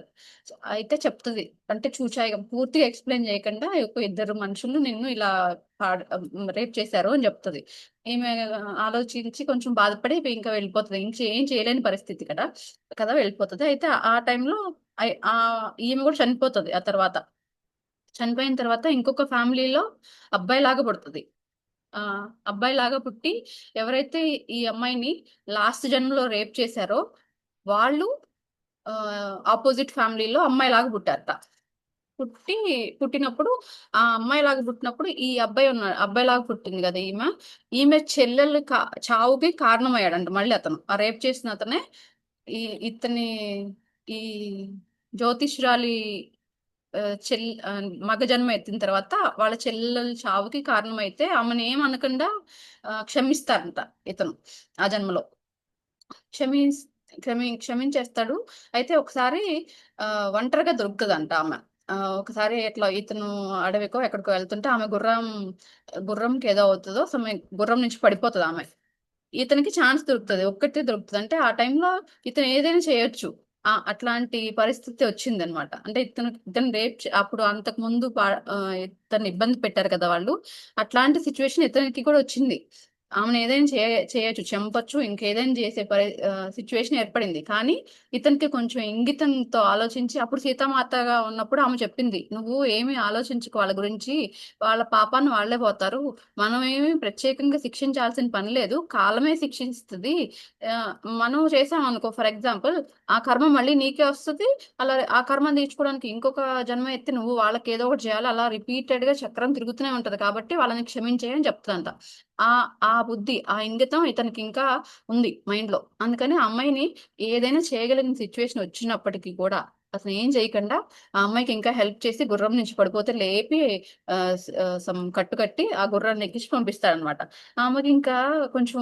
అయితే చెప్తది. అంటే చూచాయిగా పూర్తిగా ఎక్స్‌ప్లెయిన్ చేయకుండా ఒక ఇద్దరు మనుషులు నిన్ను ఇలా రేప్ చేశారు అని చెప్తది. ఈమె ఆలోచించి కొంచెం బాధపడి ఇంకా వెళ్ళిపోతది. ఏం చేయలేని పరిస్థితి కదా! వెళ్ళిపోతది. అయితే ఆ టైంలో ఈమె కూడా చనిపోతది ఆ తర్వాత. చనిపోయిన తర్వాత ఇంకొక ఫ్యామిలీలో అబ్బాయిలాగా పుడతది. ఆ! అబ్బాయిలాగా పుట్టి ఎవరైతే ఈ అమ్మాయిని లాస్ట్ జన్మలో రేప్ చేశారో వాళ్ళు అపోజిట్ ఫ్యామిలీలో అమ్మాయిలాగా పుట్టారట. పుట్టి పుట్టినప్పుడు ఆ అమ్మాయిలాగా పుట్టినప్పుడు ఈ అబ్బాయిలాగా పుట్టింది గదా! ఈమె చెల్లెలు చావుకి కారణమయ్యాడంట మళ్ళీ అతను. ఆ రేప్ చేసిన అతనే ఈ ఇతని ఈ జ్యోతిష్యురాలి మగ జన్మ ఎత్తిన తర్వాత వాళ్ళ చెల్లెల చావుకి కారణమైతే ఆమెనేమనకుండా క్షమిస్తారంట ఇతను ఆ జన్మలో. క్షమిస్ క్షమించేస్తాడు. అయితే ఒకసారి ఒంటరిగా దొరుకుతదంట ఆమె. ఒకసారి ఇట్లా ఇతను అడవికో ఎక్కడికో వెళ్తుంటే ఆమె గుర్రంకి ఏదో అవుతదో గుర్రం నుంచి పడిపోతదామె. ఇతనికి ఛాన్స్ దొరుకుతది. ఒక్కటే దొరుకుతది. అంటే ఆ టైంలో ఇతను ఏదైనా చేయొచ్చు. అట్లాంటి పరిస్థితి వచ్చిందనమాట. అంటే ఇతను రేప్ అప్పుడు అంతకుముందు ఇతన్ని ఇబ్బంది పెట్టారు కదా వాళ్ళు. అట్లాంటి సిట్యుయేషన్ ఇతనికి కూడా వచ్చింది. ఆమెను ఏదైనా చేయొచ్చు. చంపొచ్చు. ఇంకేదైనా చేసే సిట్యుయేషన్ ఏర్పడింది. కానీ ఇతనికి కొంచెం ఇంగితంతో ఆలోచించి అప్పుడు సీతామాతగా ఉన్నప్పుడు ఆమె చెప్పింది. "నువ్వు ఏమి ఆలోచించకు వాళ్ళ గురించి. వాళ్ళ పాపాన వాళ్ళే పోతారు. మనమేమి ప్రత్యేకంగా శిక్షించాల్సిన పని లేదు. కాలమే శిక్షిస్తది. ఆహ్, మనం చేసామనుకో ఫర్ ఎగ్జాంపుల్ ఆ కర్మ మళ్ళీ నీకే వస్తది. అలా ఆ కర్మను తీర్చుకోవడానికి ఇంకొక జన్మ ఎత్తి నువ్వు వాళ్ళకేదో ఒకటి చేయాలి. అలా రిపీటెడ్‌గా చక్రం తిరుగుతూనే ఉంటది. కాబట్టి వాళ్ళని క్షమించేయి" అని చెప్తదంట. ఆ బుద్ధి, ఆ ఇంగితం ఇతనికింకా ఉంది మైండ్‌లో. అందుకని ఆ అమ్మాయిని ఏదైనా చేయగలిగిన సిట్యుయేషన్ వచ్చినప్పటికి కూడా అతనేం చేయకుండా ఆ అమ్మాయికి ఇంకా హెల్ప్ చేసి గుర్రం నుంచి పడిపోతే లేపి కట్టు కట్టి ఆ గుర్రాన్ని ఎక్కించి పంపిస్తాడనమాట. ఆమెకింకా కొంచెం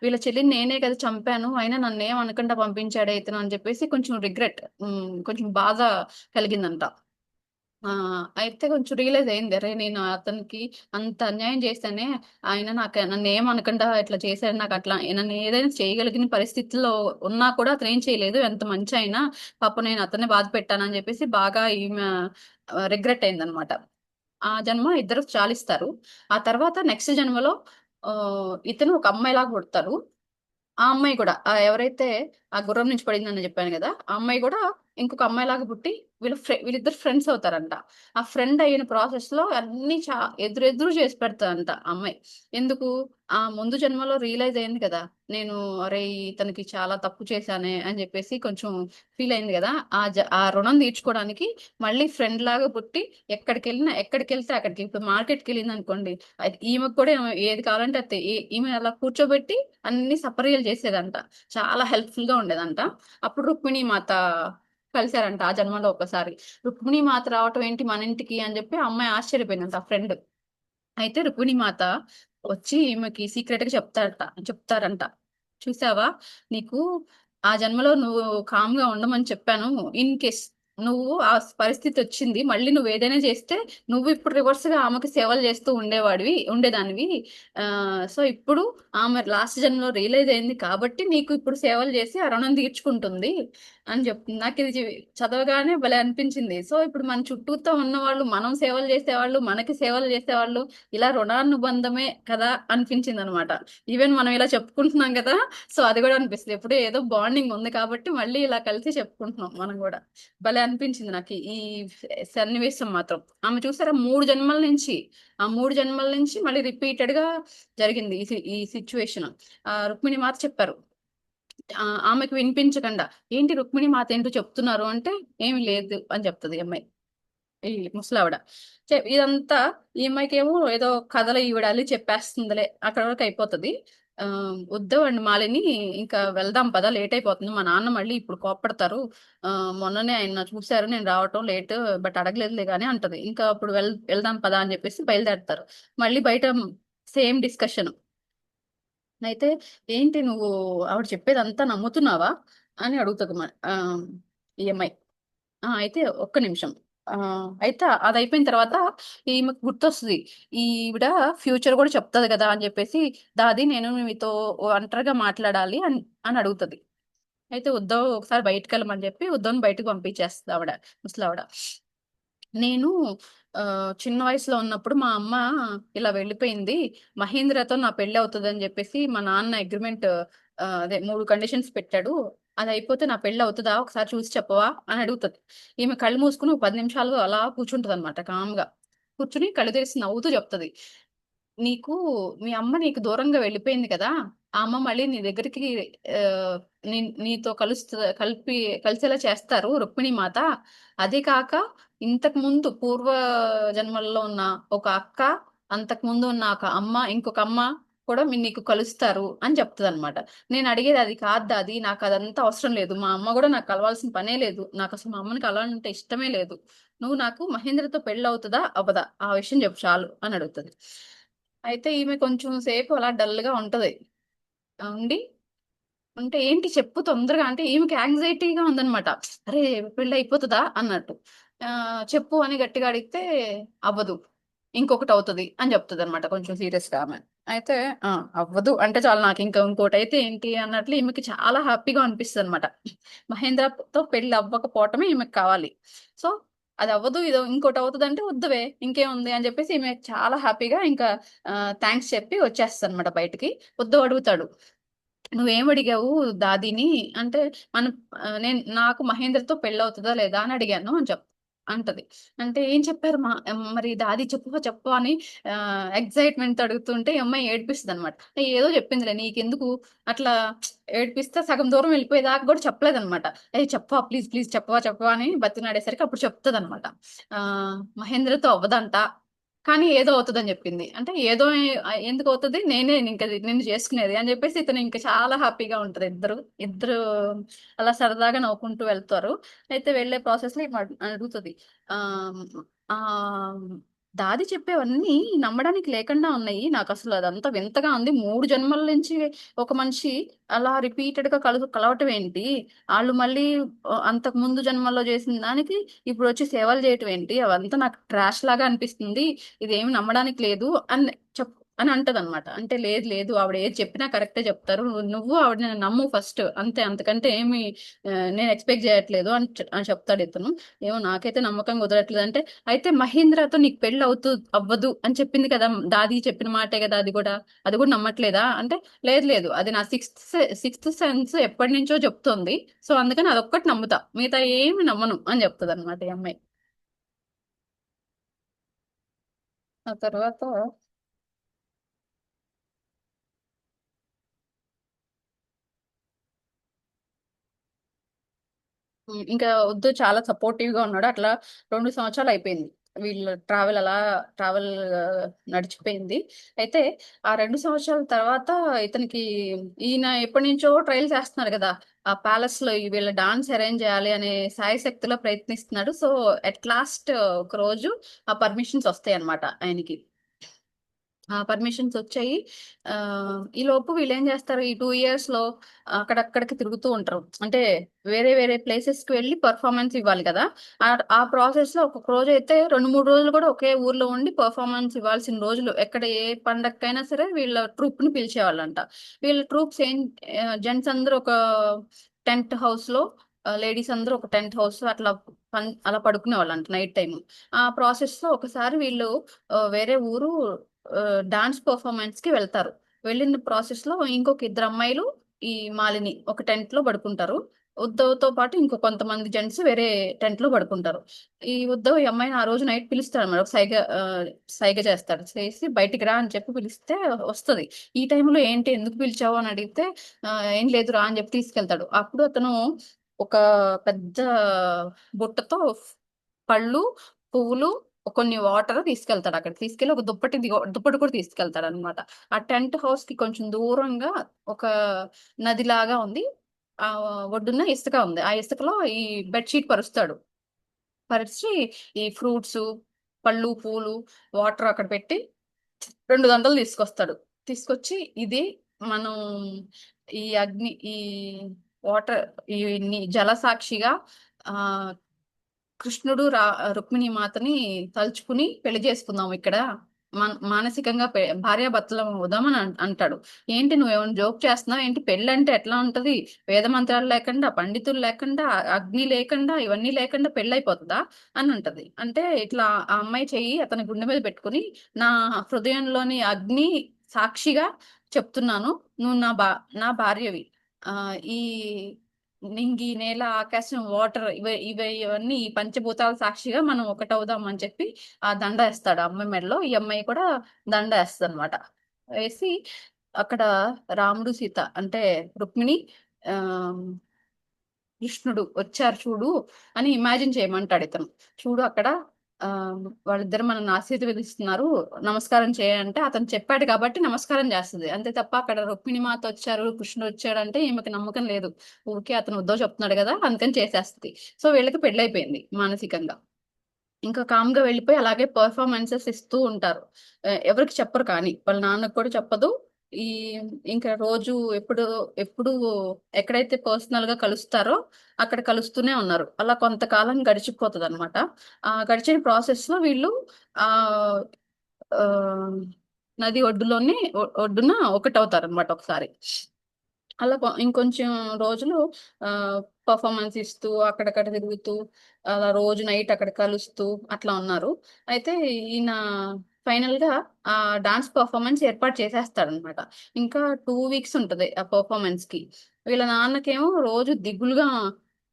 వీళ్ళ చెల్లిని నేనే కదా చంపాను. అయినా నన్నేం అనకుండా పంపించాడే ఇతను అని చెప్పేసి కొంచెం రిగ్రెట్. కొంచెం బాధ కలిగిందంట. ఆ! అయితే కొంచెం రియలైజ్ అయింది. అరే! నేను అతనికి అంత అన్యాయం చేశానే, ఆయన నన్నేమనకుండా ఇట్లా చేశాడు. నాకట్లా నన్ను ఏదైనా చేయగలిగిన పరిస్థితిలో ఉన్నా కూడా అతనేం చేయలేదు. ఎంత మంచాయన. పాపం నేను అతన్నే బాధ పెట్టానని చెప్పేసి బాగా ఈమె రిగ్రెట్ అయిందనమాట. ఆ జన్మ ఇద్దరు చాలిస్తారు. ఆ తర్వాత నెక్స్ట్ జన్మలో ఇతను ఒక అమ్మాయిలాగా పుడతారు. ఆ అమ్మాయి కూడా ఎవరైతే ఆ గుర్రం నుంచి పడిందని చెప్పాను గదా! ఆ అమ్మాయి గూడా ఇంకొక అమ్మాయిలాగా పుట్టి వీళ్ళిద్దరు ఫ్రెండ్స్ అవుతారంట. ఆ ఫ్రెండ్ అయిన ప్రాసెస్‌లో అన్నీ ఎదురెదురు చేసి పెడతదంట ఆ అమ్మాయి. ఎందుకు? ఆ ముందు జన్మలో రియలైజ్ అయింది కదా! నేను అరేయ్! ఇతనికి చాలా తప్పు చేశానే అని జెప్పేసి కొంచెం ఫీల్ అయింది గదా! ఆ రుణం తీర్చుకోవడానికి మళ్ళీ ఫ్రెండ్‌లాగా పుట్టి ఎక్కడికెళ్తే అక్కడికి ఇప్పుడు మార్కెట్‌కెళ్ళిందనుకోండి, ఈమెకు కూడా ఏది కావాలంటే అది ఈమె అలా కూర్చోబెట్టి అన్ని సపర్యలు చేసేదంట. చాలా హెల్ప్‌ఫుల్‌గా ఉండేదంట. అప్పుడు రుక్మిణి మాత కలిసారంట ఆ జన్మలో ఒకసారి. రుక్మిణి మాత రావటం ఏంటి మన ఇంటికి అని జెప్పి ఆ అమ్మాయి ఆశ్చర్యపోయిందంట ఆ ఫ్రెండ్. అయితే రుక్మిణి మాత వచ్చి ఈమెకి సీక్రెట్‌గా చెప్తారంట. "చూసావా నీకు ఆ జన్మలో నువ్వు కామ్‌గా ఉండమని చెప్పాను. ఇన్ కేస్ నువ్వు ఆ పరిస్థితొచ్చింది. మళ్ళీ నువ్వేదైనా చేస్తే నువ్వు ఇప్పుడు రివర్స్‌గా ఆమెకి సేవలు చేస్తూ ఉండేదానివి. సో, ఇప్పుడు ఆమె లాస్ట్ జన్మలో రియలైజ్ అయింది కాబట్టి నీకు ఇప్పుడు సేవలు చేసి ఆ రుణం తీర్చుకుంటుంది" అని చెప్తుంది. నాకిది చదవగానే భలే అనిపించింది. సో, ఇప్పుడు మన చుట్టూతా ఉన్నవాళ్ళు మనం సేవలు చేసేవాళ్ళు, మనకి సేవలు చేసేవాళ్ళు ఇలా రుణానుబంధమే కదా అనిపించిందనమాట. ఈవెన్ మనం ఇలా చెప్పుకుంటున్నాం గదా! సో, అది గూడా అనిపిస్తది. ఎప్పుడో ఏదో బాండింగ్ ఉంది కాబట్టి మళ్ళీ ఇలా కలిసి చెప్పుకుంటున్నాం మనం గూడా. భలే అనిపించింది నాకి ఈ సన్నివేశం మాత్రం. ఆమె చూసారా 3 జన్మల నుంచి, ఆ 3 జన్మల నుంచి మళ్ళీ రిపీటెడ్‌గా జరిగింది ఈ సిట్యుయేషన్. రుక్మిణి మాత చెప్పారు. ఆమెకు వినిపించకుండా, "ఏంటి రుక్మిణి మాత ఏంటో చెప్తున్నారు" అంటే, "ఏమి లేదు" అని చెప్తది ఈ అమ్మాయి. ఈ ముసలావిడ. ఇదంతా ఈ అమ్మాయికేమో ఏదో కథలు ఈవిడ అల్లి చెప్పేస్తుందిలే. అక్కడి వరకు అయిపోతది. "వద్దువండి మాలిని ఇంకా వెళ్దాం పద లేట్ అయిపోతుంది. మా నాన్న మళ్ళీ ఇప్పుడు కోప్పడతారు. మొన్ననే ఆయన చూసారు నేను రావటం లేట్ బట్ అడగలేదులే గాని" అంటది. ఇంకా అప్పుడు వెళ్దాం పద అని చెప్పేసి బయలుదేరతారు. మళ్ళీ బయట సేమ్ డిస్కషన్. అయితే "ఏంటి నువ్వు ఆవిడ చెప్పేదంతా నమ్ముతున్నావా?" అని అడుగుతది ఈ అమ్మాయి. అయితే ఒక్క నిమిషం. అయితే అదయిపోయిన తర్వాత ఈమెకు గుర్తొస్తది. ఈవిడ ఫ్యూచర్ గూడా చెప్తది గదా! అని జెప్పేసి, "దాది నేను మీతో ఒంటరిగా మాట్లాడాలి" అని అడుగుతది. అయితే ఒకసారి బయటికెళ్ళమని జెప్పి ఉద్దవ్‌ని బయటకి పంపించేస్తదావిడ ముసలావిడ. నేను చిన్న వయసులో ఉన్నప్పుడు మా అమ్మ ఇలా వెళ్ళిపోయింది. మహేంద్రతో నా పెళ్లవుతదని జెప్పేసి మా నాన్న అగ్రీమెంట్ అదే 3 కండిషన్స్ పెట్టాడు. అదయిపోతే నా పెళ్లవుతదా? ఒకసారి చూసి చెప్పవా? అని అడుగుతది. ఈమె కళ్ళు మూసుకొని ఒక 10 నిమిషాలు అలా కూర్చుంటదనమాట కామ్‌గా. కూర్చొని కళ్ళు తెరిసి నవ్వుతూ జెప్తది. నీకు మీ అమ్మ నీకు దూరంగా వెళ్ళిపోయింది కదా! ఆ అమ్మ మళ్ళీ నీ దగ్గరికి ఆహ్, నీతో కలిసేలా చేస్తారు రుక్మిణి మాత. అదే కాక ఇంతకుముందు పూర్వ జన్మల్లో ఉన్న ఒక అక్క, అంతకుముందు ఉన్న ఒక అమ్మ, ఇంకొక అమ్మ కూడా నీకు కలుస్తారు అని చెప్తదనమాట. నేనడిగేది అది కాదు దాది. నాకదంతా అవసరం లేదు. మా అమ్మ గూడా నాకు కలవాల్సిన పనే లేదు. నాకసలు మా అమ్మని కలవాలంటే ఇష్టమే లేదు. నువ్వు నాకు మహేంద్రతో పెళ్లవుతదా? అవ్వదా? ఆ విషయం చెప్పు చాలు అని అడుగుతది. అయితే ఈమె కొంచెం సేపు అలా డల్‌గా ఉంటది. ఉండి అంటే ఏంటి చెప్పు తొందరగా అంటే ఈమెకి యాంక్సైటీగా ఉందన్నమాట. అరే! పెళ్లయిపోతదా అన్నట్టు. చెప్పు అని గట్టిగా అడిగితే అవ్వదు. ఇంకొకటవుతది అని చెప్తదన్నమాట కొంచెం సీరియస్‌గా ఆమె. అయితే ఆ! అవ్వదు అంటే చాలు నాకింక ఇంకోటైతే ఏంటి అన్నట్లు ఈమెకి చాలా హ్యాపీగా అనిపిస్తదన్నమాట. మహేంద్రతో పెళ్లి అవ్వకపోవటమే ఈమెకు కావాలి. సో, అదవ్వదు ఇంకోటవుతదంటే వద్దువే ఇంకేముంది అని చెప్పేసి ఈమె చాలా హ్యాపీగా ఇంకా థాంక్స్ చెప్పి వచ్చేస్తదన్నమాట బయటికి. ఉద్ధవ్ అడుగుతాడు. "నువ్వేమడిగావు దాదీని" అంటే మనం నాకు మహేంద్రతో పెళ్లవుతదా లేదా అని అడిగాను అంటది. అంటే "ఏం చెప్పారు మరి దాది చెప్పవా చెప్పవా" అని ఎక్సైట్‌మెంట్‌తో అడుగుతుంటే ఈ అమ్మాయి ఏడిపిస్తదనమాట. ఏదో చెప్పిందిలే నీకెందుకు అట్లా ఏడిపిస్తే సగం దూరం వెళ్ళిపోయేదాకా గూడా చెప్పలేదనమాట. "ఏయ్! చెప్పవా ప్లీజ్ ప్లీజ్ చెప్పవా చెప్పవా" అని బతిమిలాడేసరికి అప్పుడు చెప్తదనమాట. "మహేంద్రతో అవ్వదంట. కానీ ఏదో అవుతదని జెప్పింది." అంటే ఏదో ఎందుకవుతది? నేనే నిన్ను చేసుకునేది అని జెప్పేసి ఇతను ఇంక చాలా హ్యాపీగా ఉంటరు ఇద్దరు అలా సరదాగా నవ్వుకుంటూ వెళ్తారు. అయితే వెళ్ళే ప్రాసెస్‌లో ఈమె అడుగుతది. ఆహ్, ఆహ్, దాది చెప్పేవన్నీ నమ్మడానికి లేకుండా ఉన్నాయి. నాకసలు అదంతా వింతగా ఉంది. 3 జన్మల నుంచి ఒక మనిషి అలా రిపీటెడ్‌గా కలవటం ఏంటి? ఆళ్ళు మళ్ళీ అంతకు ముందు జన్మల్లో చేసిన దానికి ఇప్పుడొచ్చి సేవలు చేయటం ఏంటి? అవంతా నాకు ట్రాష్ లాగా అనిపిస్తుంది. ఇదేమి నమ్మడానికి లేదు అని అంటదనమాట. అంటే లేదు లేదు ఆవిడ ఏది చెప్పినా కరెక్టే చెప్తారు. నువ్వు ఆవిడని నమ్ము ఫస్ట్ అంతే. అంతకంటే ఏమి నేను ఎక్స్‌పెక్ట్ చేయట్లేదు అని చెప్తాడితను. ఏమో నాకైతే నమ్మకం కుదరట్లేదు. అంటే అయితే మహేంద్రతో నీకు అవ్వదు అని చెప్పింది కదా! దాది చెప్పిన మాటే కదా! అది కూడా నమ్మట్లేదా? అంటే లేదు లేదు. అది నా సిక్స్త్ సెన్స్ ఎప్పటినుంచో చెప్తోంది. సో, అందుకని అదొక్కటి నమ్ముతా. మిగతా ఏమి నమ్మను అని చెప్తదనమాట ఈ అమ్మాయి. ఆ తర్వాత ఇంకా వద్దు చాలా సపోర్టివ్‌గా ఉన్నాడు. అట్లా 2 సంవత్సరాలు అయిపోయింది. వీళ్ళ ట్రావెల్ నడిచిపోయింది. అయితే ఆ 2 సంవత్సరాల తర్వాత ఇతనికి ఈయన ఎప్పటినుంచో ట్రైల్స్ ఏస్తున్నారు గదా! ఆ ప్యాలెస్‌లో వీళ్ళ డాన్స్ అరేంజ్ చేయాలి అనే శాయశక్తులా ప్రయత్నిస్తున్నాడు. సో, అట్ లాస్ట్ ఒకరోజు ఆ పర్మిషన్స్ వస్తాయన్నమాట ఆయనకి. ఆ! పర్మిషన్సొచ్చాయి. ఈలోపు వీళ్ళేం జేస్తారు, ఈ 2 ఇయర్స్‌లో అక్కడక్కడికి తిరుగుతూ ఉంటారు. అంటే వేరే వేరే ప్లేసెస్‌కి వెళ్లి పెర్ఫార్మన్స్ ఇవ్వాలి గదా! ఆ ప్రాసెస్‌లో ఒక్కొక్క రోజైతే 2, 3 రోజులు గూడా ఒకే ఊర్లో ఉండి పెర్ఫార్మన్స్ ఇవ్వాల్సిన రోజులు ఎక్కడ ఏ పండగకైనా సరే వీళ్ళ ట్రూప్‌ని పిలిచేవాళ్ళంట. వీళ్ళ ట్రూప్స్ జెంట్స్ అందరూ ఒక టెంట్ హౌస్‌లో లేడీస్ అందరూ ఒక టెంట్ హౌస్‌లో అలా పడుకునేవాళ్ళంట నైట్ టైము. ఆ ప్రాసెస్‌లో ఒకసారి వీళ్ళు వేరే ఊరు డాన్స్ పెర్ఫార్మన్స్‌కి వెళ్తారు. వెళ్ళిన ప్రాసెస్‌లో ఇంకొక ఇద్దరు అమ్మాయిలు, ఈ మాలిని ఒక టెంట్‌లో పడుకుంటారు. ఉద్ధవ్‌తో పాటు ఇంకో కొంతమంది జెంట్స్ వేరే టెంట్‌లో పడుకుంటారు. ఈ అమ్మాయిని ఆ రోజు నైట్ పిలుస్తాడన్నమాట. సైగ చేస్తాడు. చేసి బయటికి రా అని చెప్పి పిలిస్తే వస్తది. ఈ టైంలో ఏంటి ఎందుకు పిలిచావు అని అడిగితే ఏం లేదు రా అని చెప్పి తీసుకెళ్తాడు. అప్పుడు అతను ఒక పెద్ద బుట్టతో పళ్ళు, పువ్వులు, కొన్ని వాటర్ తీసుకెళ్తాడు అక్కడికి. తీసుకెళ్ళి ఒక దుప్పటి కూడా తీసుకెళ్తాడనమాట. ఆ టెంట్ హౌస్‌కి కొంచెం దూరంగా ఒక నదిలాగా ఉంది. ఒడ్డున ఇసుక ఉంది. ఆ ఇసుకలో ఈ బెడ్ షీట్ పరుస్తాడు. పరిచి ఈ ఫ్రూట్సు, పళ్ళు, పూలు, వాటర్ అక్కడ పెట్టి 2 గంటలు తీసుకొస్తాడు. తీసుకొచ్చి ఇది మనం ఈ వాటర్ ఈ జల సాక్షిగా ఆహ్, కృష్ణుడు రుక్మిణి మాతని తలుచుకుని పెళ్లి చేసుకుందాం ఇక్కడ. మానసికంగా భార్యాభర్తలం అవుదాం అని అంటాడు. ఏంటి నువ్వేమన్నా జోక్ చేస్తున్నావా ఏంటి? పెళ్ళంటే ఎట్లా ఉంటది? వేద మంత్రాలు లేకుండా, పండితులు లేకుండా, అగ్ని లేకుండా, ఇవన్నీ లేకుండా పెళ్లయిపోతదా? అని అంటది. అంటే ఇట్లా ఆ అమ్మాయి చెయ్యి అతని గుండె మీద పెట్టుకొని, నా హృదయంలోని అగ్ని సాక్షిగా చెప్తున్నాను. నువ్వు నా భార్యవి. ఈ నింగి, నేల, ఆకాశం, వాటర్ ఇవన్నీ ఈ పంచభూతాల సాక్షిగా మనం ఒకటవుదాం అని చెప్పి ఆ దండ ఏస్తాడు ఆ అమ్మాయి మెడలో. ఈ అమ్మాయి కూడా దండ ఏస్తదనమాట. వేసి అక్కడ రాముడు, సీత అంటే రుక్మిణి ఆహ్, కృష్ణుడు వచ్చారు చూడు అని ఇమాజిన్ చేయమంటాడితను. చూడు అక్కడ వాళ్ళిద్దరు మనల్ని ఆశీర్వదిస్తున్నారు. నమస్కారం చేయంటే అతను చెప్పాడు కాబట్టి నమస్కారం చేస్తది. అంతే తప్ప అక్కడ రుక్మిణి మాత వచ్చారు, కృష్ణుడొచ్చాడంటే ఈమెకి నమ్మకం లేదు. ఊరికే అతను ఉద్ధవ్ చెప్తున్నాడు గదా! అందుకని చేసేస్తది. సో, వీళ్ళకి పెళ్లయిపోయింది మానసికంగా. ఇంకా కామ్‌గా వెళ్ళిపోయి అలాగే పెర్ఫార్మన్సెస్ ఇస్తూ ఉంటారు. ఎవరికీ చెప్పరు కానీ. వాళ్ళ నాన్నకి కూడా చెప్పదు. ఈ ఇంకా రోజు ఎప్పుడు ఎక్కడైతే పర్సనల్‌గా కలుస్తారో అక్కడ కలుస్తూనే ఉన్నారు. అలా కొంతకాలం గడిచిపోతదనమాట. గడిచిన ప్రాసెస్‌లో వీళ్ళు ఆహ్, ఆహ్, నది ఒడ్డున ఒకటవుతారనమాట ఒకసారి. అలా ఇంకొంచెం రోజులు ఆహ్, పెర్ఫార్మన్స్ ఇస్తూ, అక్కడక్కడ తిరుగుతూ, అలా రోజు నైట్ అక్కడ కలుస్తూ అట్లా ఉన్నారు. అయితే ఈయన ఫైనల్‌గా డాన్స్ పెర్ఫార్మన్స్ ఏర్పాటు చేసేస్తాడనమాట. ఇంకా 2 వీక్స్ ఉంటది ఆ పెర్ఫార్మన్స్‌కి. వీళ్ళ నాన్నకేమో రోజు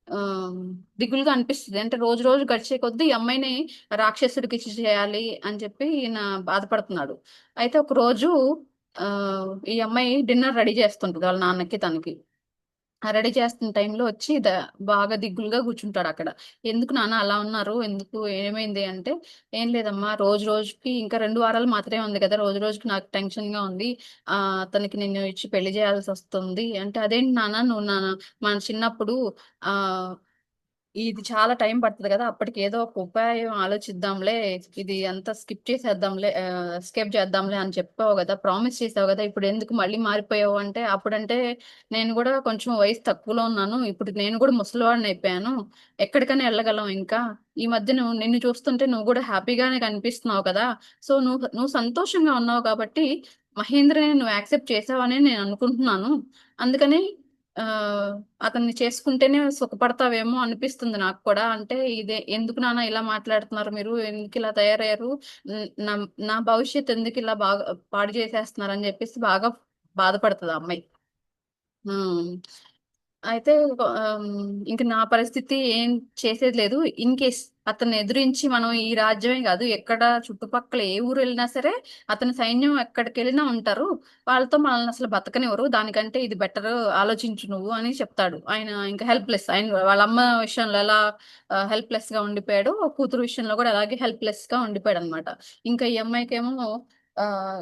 ఆహ్, దిగులుగా అనిపిస్తది. అంటే రోజు రోజు గడిచే కొద్దీ ఈ అమ్మాయిని రాక్షసుడికిచ్చి చేయాలి అని చెప్పి ఈయన బాధపడుతున్నాడు. అయితే ఒకరోజు ఈ అమ్మాయి డిన్నర్ రెడీ చేస్తుంటది వాళ్ళ నాన్నకి, తనకి. ఆ రెడీ చేస్తున్న టైంలో వచ్చి బాగా దిగులుగా కూర్చుంటాడక్కడ. "ఎందుకు నాన్న అలా ఉన్నారు? ఎందుకు ఏమైంది?" అంటే, "ఏం లేదమ్మా రోజు రోజుకి ఇంకా 2 వారాలు మాత్రమే ఉంది కదా! రోజు రోజుకి నాకు టెన్షన్‌గా ఉంది. అతనికి నిన్ను ఇచ్చి పెళ్లి చేయాల్సొస్తుంది." అంటే, "అదేంటి నాన్న నువ్వు మన చిన్నప్పుడు ఆహ్" ఇది చాలా టైం పడతది గదా! అప్పటికి ఏదో ఒక ఉపాయం ఆలోచిద్దాంలే. ఇది అంతా స్కిప్ చేసేద్దాంలే ఎస్కేప్ చేద్దాంలే అని చెప్పావు గదా! ప్రామిస్ చేసావు గదా! ఇప్పుడెందుకు మళ్ళీ మారిపోయావు అంటే, అప్పుడంటే నేను గూడా కొంచెం వయసు తక్కువలో ఉన్నాను. ఇప్పుడు నేను గూడా ముసలివాడినయిపోయాను. ఎక్కడికైనా ఎళ్ళగలం ఇంకా. ఈ మధ్య నిన్ను చూస్తుంటే నువ్వు గూడా హ్యాపీగానే కనిపిస్తున్నావు కదా! సో, నువ్వు నువ్వు సంతోషంగా ఉన్నావు కాబట్టి, మహేంద్రని నువ్వు యాక్సెప్ట్ చేసావనే నేను అనుకుంటున్నాను. అందుకని అతన్ని చేసుకుంటేనే సుఖపడతావేమో అనిపిస్తుంది నాకు కూడా. అంటే ఇదే ఎందుకు నాన్న ఇలా మాట్లాడుతున్నారు మీరు? ఎందుకిలా తయారయ్యారు? నా నా భవిష్యత్తు ఎందుకిలా పాడు చేసేస్తున్నారని జెప్పేసి బాగా బాధపడతది ఆ అమ్మాయి. హ్మ్. అయితే ఇంక నా పరిస్థితి ఏం చేసేది లేదు. ఇన్ కేస్ అతన్ని ఎదిరించి మనం ఈ రాజ్యమే గాదు, ఎక్కడ చుట్టుపక్కల ఏ ఊరెళ్ళినా సరే, అతని సైన్యం ఎక్కడికెళ్ళినా ఉంటారు. వాళ్ళతో మనల్నసలు బతకనివ్వరు. దానికంటే ఇది బెటరు ఆలోచించు నువ్వు అని చెప్తాడు. ఆయన ఇంక హెల్ప్‌లెస్. ఆయన వాళ్ళమ్మ విషయంలో ఎలా హెల్ప్‌లెస్‌గా ఉండిపోయాడో, కూతురు విషయంలో గూడా అలాగే హెల్ప్‌లెస్‌గా ఉండిపోయాడనమాట. ఇంకా ఈ అమ్మాయికేమో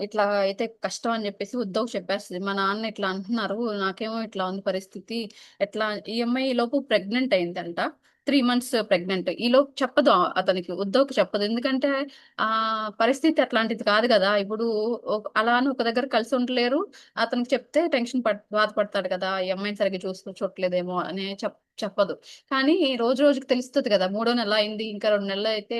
ఇట్లా అయితే కష్టం అని జెప్పేసి ఉద్దోకి చెప్పేస్తది. మా నాన్న ఇట్లా అంటున్నారు. నాకేమో ఇట్లా ఉంది పరిస్థితి. ఎట్లా ఈ అమ్మాయి ఈలోపు ప్రెగ్నెంట్ అయిందంట. 3 మంత్స్ ప్రెగ్నెంట్. ఈలోపు చెప్పదు అతనికి. ఉద్దోకి చెప్పదు. ఎందుకంటే పరిస్థితి అట్లాంటిది కాదు గదా! ఇప్పుడు అలా అని ఒక దగ్గర కలిసి ఉండలేరు. అతనికి చెప్తే టెన్షన్ బాధపడతాడు కదా! ఈ అమ్మాయిని సరిగ్గా చూడట్లేదేమో అని చెప్పదు. కానీ రోజు రోజుకి తెలుస్తది గదా! మూడో నెల అయింది. ఇంకా 2 నెలలయితే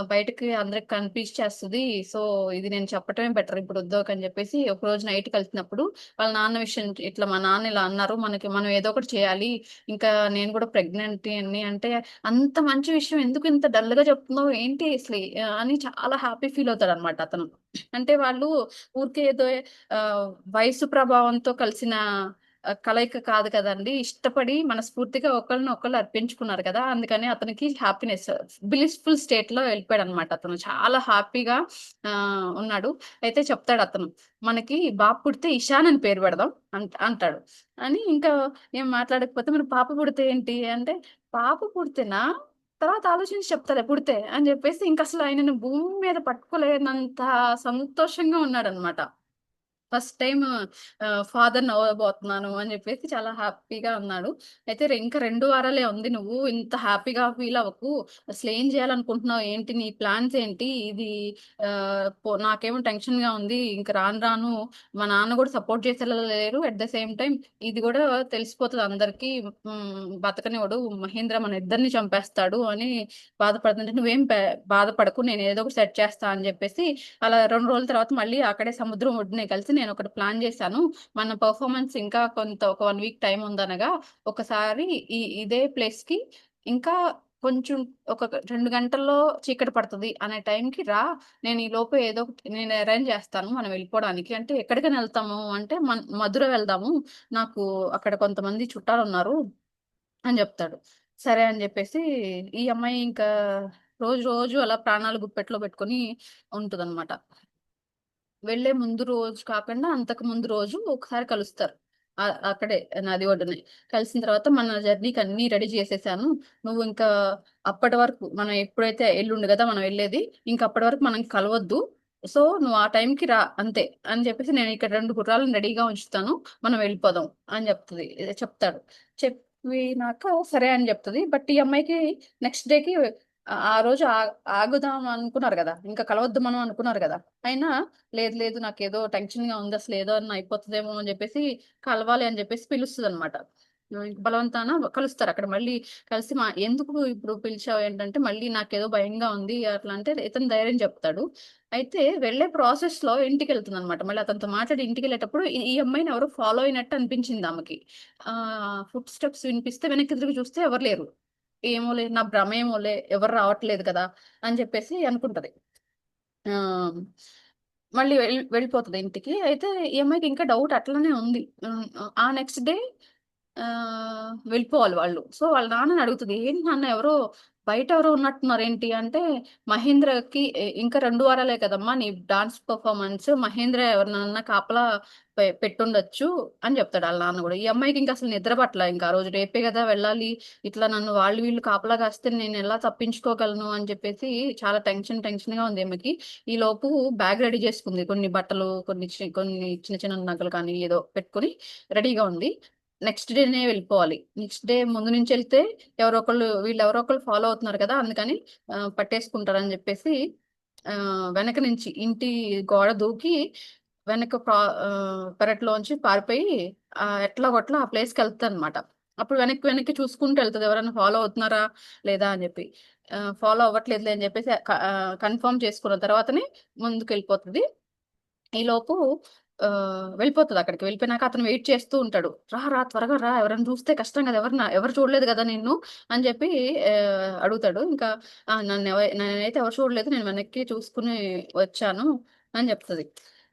బయటకి అందరికి కనిపించేస్తది. సో, ఇది నేను చెప్పటమే బెటర్ ఇప్పుడు వద్దోకు అని జెప్పేసి ఒకరోజు నైట్ కలిసినప్పుడు వాళ్ళ నాన్న విషయం ఇట్లా మా నాన్న ఇలా అన్నారు. మనం ఏదో ఒకటి చేయాలి. ఇంకా నేను గూడా ప్రెగ్నెంట్ అని అంటే, "అంత మంచి విషయం ఎందుకు ఇంత డల్‌గా చెప్తున్నావు? ఏంటి అసలు" అని చాలా హ్యాపీ ఫీల్ అవుతాడనమాట అతను. అంటే వాళ్ళు ఊరికే ఏదో ఆహ్, వయసు ప్రభావంతో కలిసిన కలయిక కాదు కదండీ. ఇష్టపడి మనస్ఫూర్తిగా ఒకళ్ళనొకళ్ళు అర్పించుకున్నారు కదా! అందుకని అతనికి హ్యాపీనెస్ బ్లిస్‌ఫుల్ స్టేట్‌లో వెళ్ళిపోయాడనమాట అతను. చాలా హ్యాపీగా ఉన్నాడు. అయితే చెప్తాడతను. "మనకి బాబు పుడితే ఇషాన్ అని పేరు పెడదాం" అంటాడు. అని ఇంకా ఏం మాట్లాడకపోతే "మరి పాప పుడితే ఏంటి?" అంటే, "పాప పుడితేనా? తర్వాత ఆలోచించి చెప్తాలే పుడితే" అని చెప్పేసి ఇంకసలు ఆయనను భూమి మీద పట్టుకోలేనంత సంతోషంగా ఉన్నాడనమాట. ఫస్ట్ టైమ్ ఫాదర్‌ని అవ్వబోతున్నాను అని జెప్పేసి చాలా హ్యాపీగా ఉన్నాడు. అయితే ఇంక 2 వారాలే ఉంది. నువ్వు ఇంత హ్యాపీగా ఫీల్ అవ్వకు. అసలేం జేయాలనుకుంటున్నావు? ఏంటి నీ ప్లాన్స్ ఏంటి? ఇది నాకేమో టెన్షన్‌గా ఉంది. ఇంక రాను రాను మా నాన్న గూడా సపోర్ట్ చేసేలా లేరు. అట్ ద సేమ్ టైమ్ ఇది గూడా తెలిసిపోతది అందరికి. బతకనివ్వడు. మహేంద్ర మన ఇద్దరిని చంపేస్తాడు అని బాధపడుతుంటే, "నువ్వేం బాధపడకు. నేను ఏదో ఒకటి సెట్ చేస్తా" అని జెప్పేసి అలా 2 రోజుల తర్వాత మళ్ళీ అక్కడే సముద్రం ఒడ్డునే కలిసి నేనొకటి ప్లాన్ జేశాను. మన పెర్ఫార్మన్స్ ఇంకా ఒక 1 వీక్ టైమ్ ఉందనగా, ఒకసారి ఇదే ప్లేస్‌కి ఇంకా కొంచెం ఒక 2 గంటల్లో చీకటి పడతది అనే టైంకి రా. నేను ఈలోపు ఏదో ఒకటి నేను అరేంజ్ జేస్తాను మనం వెళ్ళిపోవడానికి. అంటే ఎక్కడికని ఎళ్తాము అంటే, మధుర వెళ్దాము. నాకు అక్కడ కొంతమంది చుట్టాలున్నారు అని జెప్తాడు. సరే అని జెప్పేసి ఈ అమ్మాయి ఇంకా రోజు రోజు అలా ప్రాణాలు గుప్పెట్లో పెట్టుకొని ఉంటదనమాట. వెళ్ళే ముందు రోజు కాకుండా అంతకు ముందు రోజు ఒకసారి కలుస్తారు. అక్కడే నది ఒడ్డునే. కలిసిన తర్వాత మన జర్నీకి అన్నీ రెడీ చేసేసాను. నువ్వు ఇంకా అప్పటి వరకు మనం ఎప్పుడైతే ఎల్లుండి గదా! మనం వెళ్ళేది. ఇంక అప్పటి వరకు మనం కలవద్దు. సో, నువ్వు ఆ టైంకి రా అంతే. అని చెప్పేసి నేను ఇక్కడ 2 గుర్రాలను రెడీగా ఉంచుతాను. మనం వెళ్ళిపోదాం అని చెప్తాడు. చెప్పినాక సరే అని చెప్తది. బట్ ఈ అమ్మాయికి నెక్స్ట్ డేకి ఆ రోజు ఆగుదాం అనుకున్నారు గదా! ఇంకా కలవద్దు మనం అనుకున్నారు గదా! అయినా లేదు లేదు నాకేదో టెన్షన్‌గా ఉంది. అసలు ఏదో అన్నా అయిపోతదేమో అని జెప్పేసి కలవాలి అని జెప్పేసి పిలుస్తదనమాట. బలవంతాన కలుస్తారక్కడ. మళ్ళీ కలిసి ఎందుకు ఇప్పుడు పిలిచావు ఏంటంటే, మళ్ళీ నాకేదో భయంగా ఉంది అట్లా అంటే ఇతను ధైర్యం చెప్తాడు. అయితే వెళ్ళే ప్రాసెస్‌లో ఇంటికెళ్తుందనమాట. మళ్ళీ అతనితో మాట్లాడి ఇంటికెళ్ళేటప్పుడు ఈ ఈ అమ్మాయిని ఎవరో ఫాలో అయినట్టు అనిపించిందామెకి. ఫుట్ స్టెప్స్ వినిపిస్తే వెనక్కి తిరిగి చూస్తే ఎవరు లేరు. ఏమోలే నా భ్రమేమోలే ఎవరు రావట్లేదు కదా! అని జెప్పేసి అనుకుంటది. ఆ! మళ్ళీ వెళ్ళిపోతది ఇంటికి. అయితే ఈ అమ్మాయికి ఇంకా డౌట్ అట్లనే ఉంది. ఆ నెక్స్ట్ డే వెళ్ళిపోవాలి వాళ్ళు. సో, వాళ్ళ నాన్నని అడుగుతది. "ఏంటి నాన్న బయట ఎవరో ఉన్నట్టున్నారేంటి?" అంటే మహేంద్రకి ఇంకా 2 వారాలే కదమ్మా నీ డాన్స్ పెర్ఫార్మన్స్. మహేంద్ర ఎవరినన్నా కాపలా పెట్టుండొచ్చు అని చెప్తాడు ఆళ్ళ నాన్న గూడా. ఈ అమ్మాయికి ఇంక అసలు నిద్ర పట్టల. ఇంక ఆ రోజు రేపే గదా వెళ్ళాలి. ఇట్లా నన్ను వాళ్ళు వీళ్ళు కాపలా కాస్తే నేనెలా తప్పించుకోగలను అని చెప్పేసి చాలా టెన్షన్‌గా ఉంది ఈమెకి. ఈలోపు బ్యాగ్ రెడీ చేసుకుంది. కొన్ని బట్టలు, కొన్ని చిన్న చిన్న నగలు కానీ ఏదో పెట్టుకొని రెడీగా ఉంది. నెక్స్ట్ డేనే వెళ్ళిపోవాలి. నెక్స్ట్ డే ముందు నుంచి వెళ్తే వీళ్ళు ఎవరో ఒకళ్ళు ఫాలో అవుతున్నారు కదా, అందుకని పట్టేసుకుంటారని చెప్పేసి వెనక నుంచి ఇంటి గోడ దూకి వెనక పెరట్లోంచి పారిపోయి ఎట్లా కొట్లా ఆ ప్లేస్కి వెళ్తుంది అనమాట. అప్పుడు వెనక్కి వెనక్కి చూసుకుంటూ వెళ్తుంది ఎవరైనా ఫాలో అవుతున్నారా లేదా అని చెప్పి. ఫాలో అవ్వట్లేదులే అని చెప్పేసి కన్ఫర్మ్ చేసుకున్న తర్వాతనే ముందుకు వెళ్ళిపోతుంది. ఈలోపు వెళ్ళిపోతది అక్కడికి. వెళ్ళిపోయినాక అతను వెయిట్ చేస్తూ ఉంటాడు. "రా, రా త్వరగా రా! ఎవరైనా చూస్తే కష్టం కదా! ఎవరు చూడలేదు కదా నిన్ను" అని చెప్పి అడుగుతాడు. ఇంకా నేనైతే ఎవరు చూడలేదు. నేను వెనక్కి చూసుకొని వచ్చాను అని చెప్తది.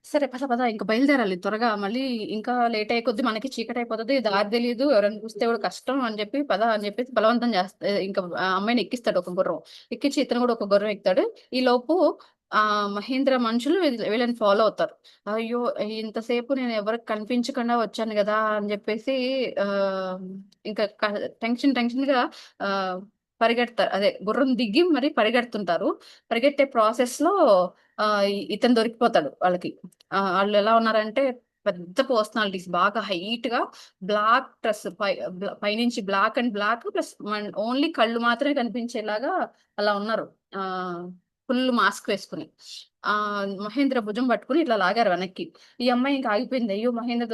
సరే పద పద ఇంక బయలుదేరాలి త్వరగా. మళ్ళీ ఇంకా లేట్ అయ్యే కొద్దీ మనకి చీకటయిపోతది. దారి తెలీదు. ఎవరైనా చూస్తే కూడా కష్టం అని చెప్పి పద అని చెప్పేసి బలవంతం ఇంకా ఆ అమ్మాయిని ఎక్కిస్తాడు ఒక గుర్రం. ఎక్కించి ఇతను కూడా ఒక గుర్రం ఎక్కుతాడు. ఈలోపు మహేంద్ర మనుషులు వీళ్ళని ఫాలో అవుతారు. అయ్యో! ఇంతసేపు నేను ఎవరికి కనిపించకుండా వచ్చాను గదా అని జెప్పేసి ఆహ్, ఇంకా టెన్షన్‌గా ఆహ్, పరిగెడతారు. అదే గుర్రం దిగి మరి పరిగెడుతుంటారు. పరిగెట్టే ప్రాసెస్‌లో ఇతను దొరికిపోతాడు వాళ్ళకి. ఆళ్ళెలా ఉన్నారంటే పెద్ద పర్సనాలిటీస్, బాగా హైట్‌గా, బ్లాక్ డ్రెస్ పైనుంచి black and black plus only కళ్ళు మాత్రమే కనిపించేలాగా అలా ఉన్నారు. ఆహ్, ఫుల్ మాస్క్ వేసుకొని. మహేంద్ర భుజం పట్టుకొని ఇట్లా లాగారు వెనక్కి. ఈ అమ్మాయి ఇంక ఆగిపోయింది. అయ్యో! మహేంద్ర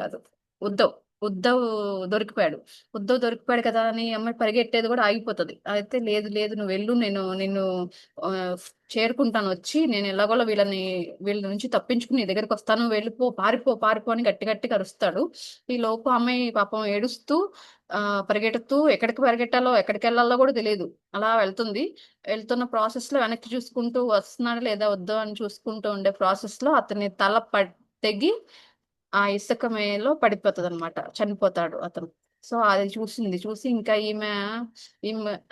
కాదు. ఉద్ధవ్. ఉద్ధవ్ దొరికిపోయాడు. ఉద్ధవ్ దొరికిపోయాడు కదా అని ఈ అమ్మాయి పరిగెట్టేది కూడా ఆగిపోతది. అయితే లేదు లేదు నువ్వెళ్ళు, నేను నిన్ను ఆహ్, చేరుకుంటాను వచ్చి. నేను ఎలాగోలా వీళ్ళ నుంచి తప్పించుకొని నీ దగ్గరికొస్తాను. వెళ్ళిపో, పారిపో, పారిపో అని గట్టి గట్టిగా అరుస్తాడు. ఈలోపు అమ్మాయి పాపం ఏడుస్తూ పరిగెడుతూ ఎక్కడికి పరిగెట్టాలో, ఎక్కడికెళ్ళాలో కూడా తెలీదు. అలా వెళ్తుంది. వెళ్తున్న ప్రాసెస్‌లో వెనక్కి చూసుకుంటూ వస్తున్నాడా లేదా వద్దా అని చూసుకుంటూ ఉండే ప్రాసెస్‌లో అతని తల తెగి ఆ ఇసుక మేలో పడిపోతదనమాట. చనిపోతాడు అతను. సో, అది చూసింది. చూసి ఇంకా ఈమె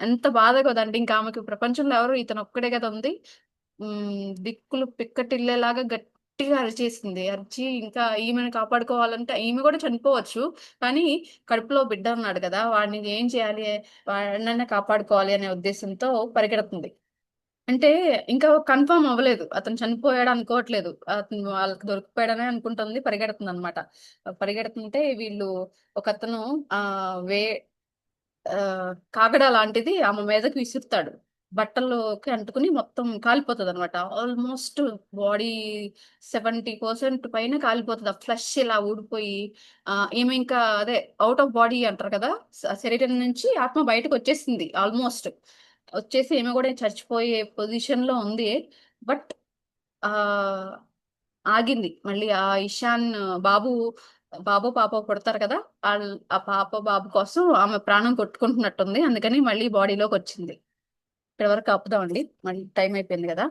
ఎంత బాధ కదండీ! ఇంకా ఆమెకి ప్రపంచంలో ఎవరు ఇతనొక్కడే కదా ఉంది. దిక్కులు పిక్కటిల్లేలాగా గట్టిగా అరిచేసింది. అరిచి ఇంకా ఈమెను కాపాడుకోవాలంటే ఈమె కూడా చనిపోవచ్చు. కానీ కడుపులో బిడ్డ ఉన్నాడు కదా! వాడిని ఏం చేయాలి? వాడినన్నా కాపాడుకోవాలి అనే ఉద్దేశంతో పరిగెడుతుంది. అంటే ఇంకా కన్ఫర్మ్ అవ్వలేదు. అతను చనిపోయాడు అనుకోవట్లేదు. అతను వాళ్ళకి దొరికిపోయాడనే అనుకుంటుంది. పరిగెడుతుందనమాట. పరిగెడుతుంటే ఒకతను ఆహ్, వే కాగడా లాంటిది ఆమె మీదకి విసురుతాడు. బట్టల్లోకి అంటుకుని మొత్తం కాలిపోతదనమాట. ఆల్‌మోస్ట్ బాడీ 70% పైన కాలిపోతది. ఆ ఫ్లెష్ ఇలా ఊడిపోయి ఈమె ఇంకా అదే ఔట్ ఆఫ్ బాడీ అంటారు కదా! శరీరం నుంచి ఆత్మ బయటకొచ్చేసింది ఆల్‌మోస్ట్. వచ్చేసి ఈమె గూడా చచ్చిపోయే పొజిషన్‌లో ఉంది. బట్ ఆహ్, ఆగింది. మళ్ళీ ఆ ఇషాన్ బాబు, పాపో పుడతారు కదా! ఆ పాప, బాబు కోసం ఆమె ప్రాణం కొట్టుకుంటున్నట్టుంది. అందుకని మళ్ళీ బాడీలోకొచ్చింది. ఇక్కడి వరకు ఆపుదామండి. మళ్ళీ టైం అయిపోయింది గదా!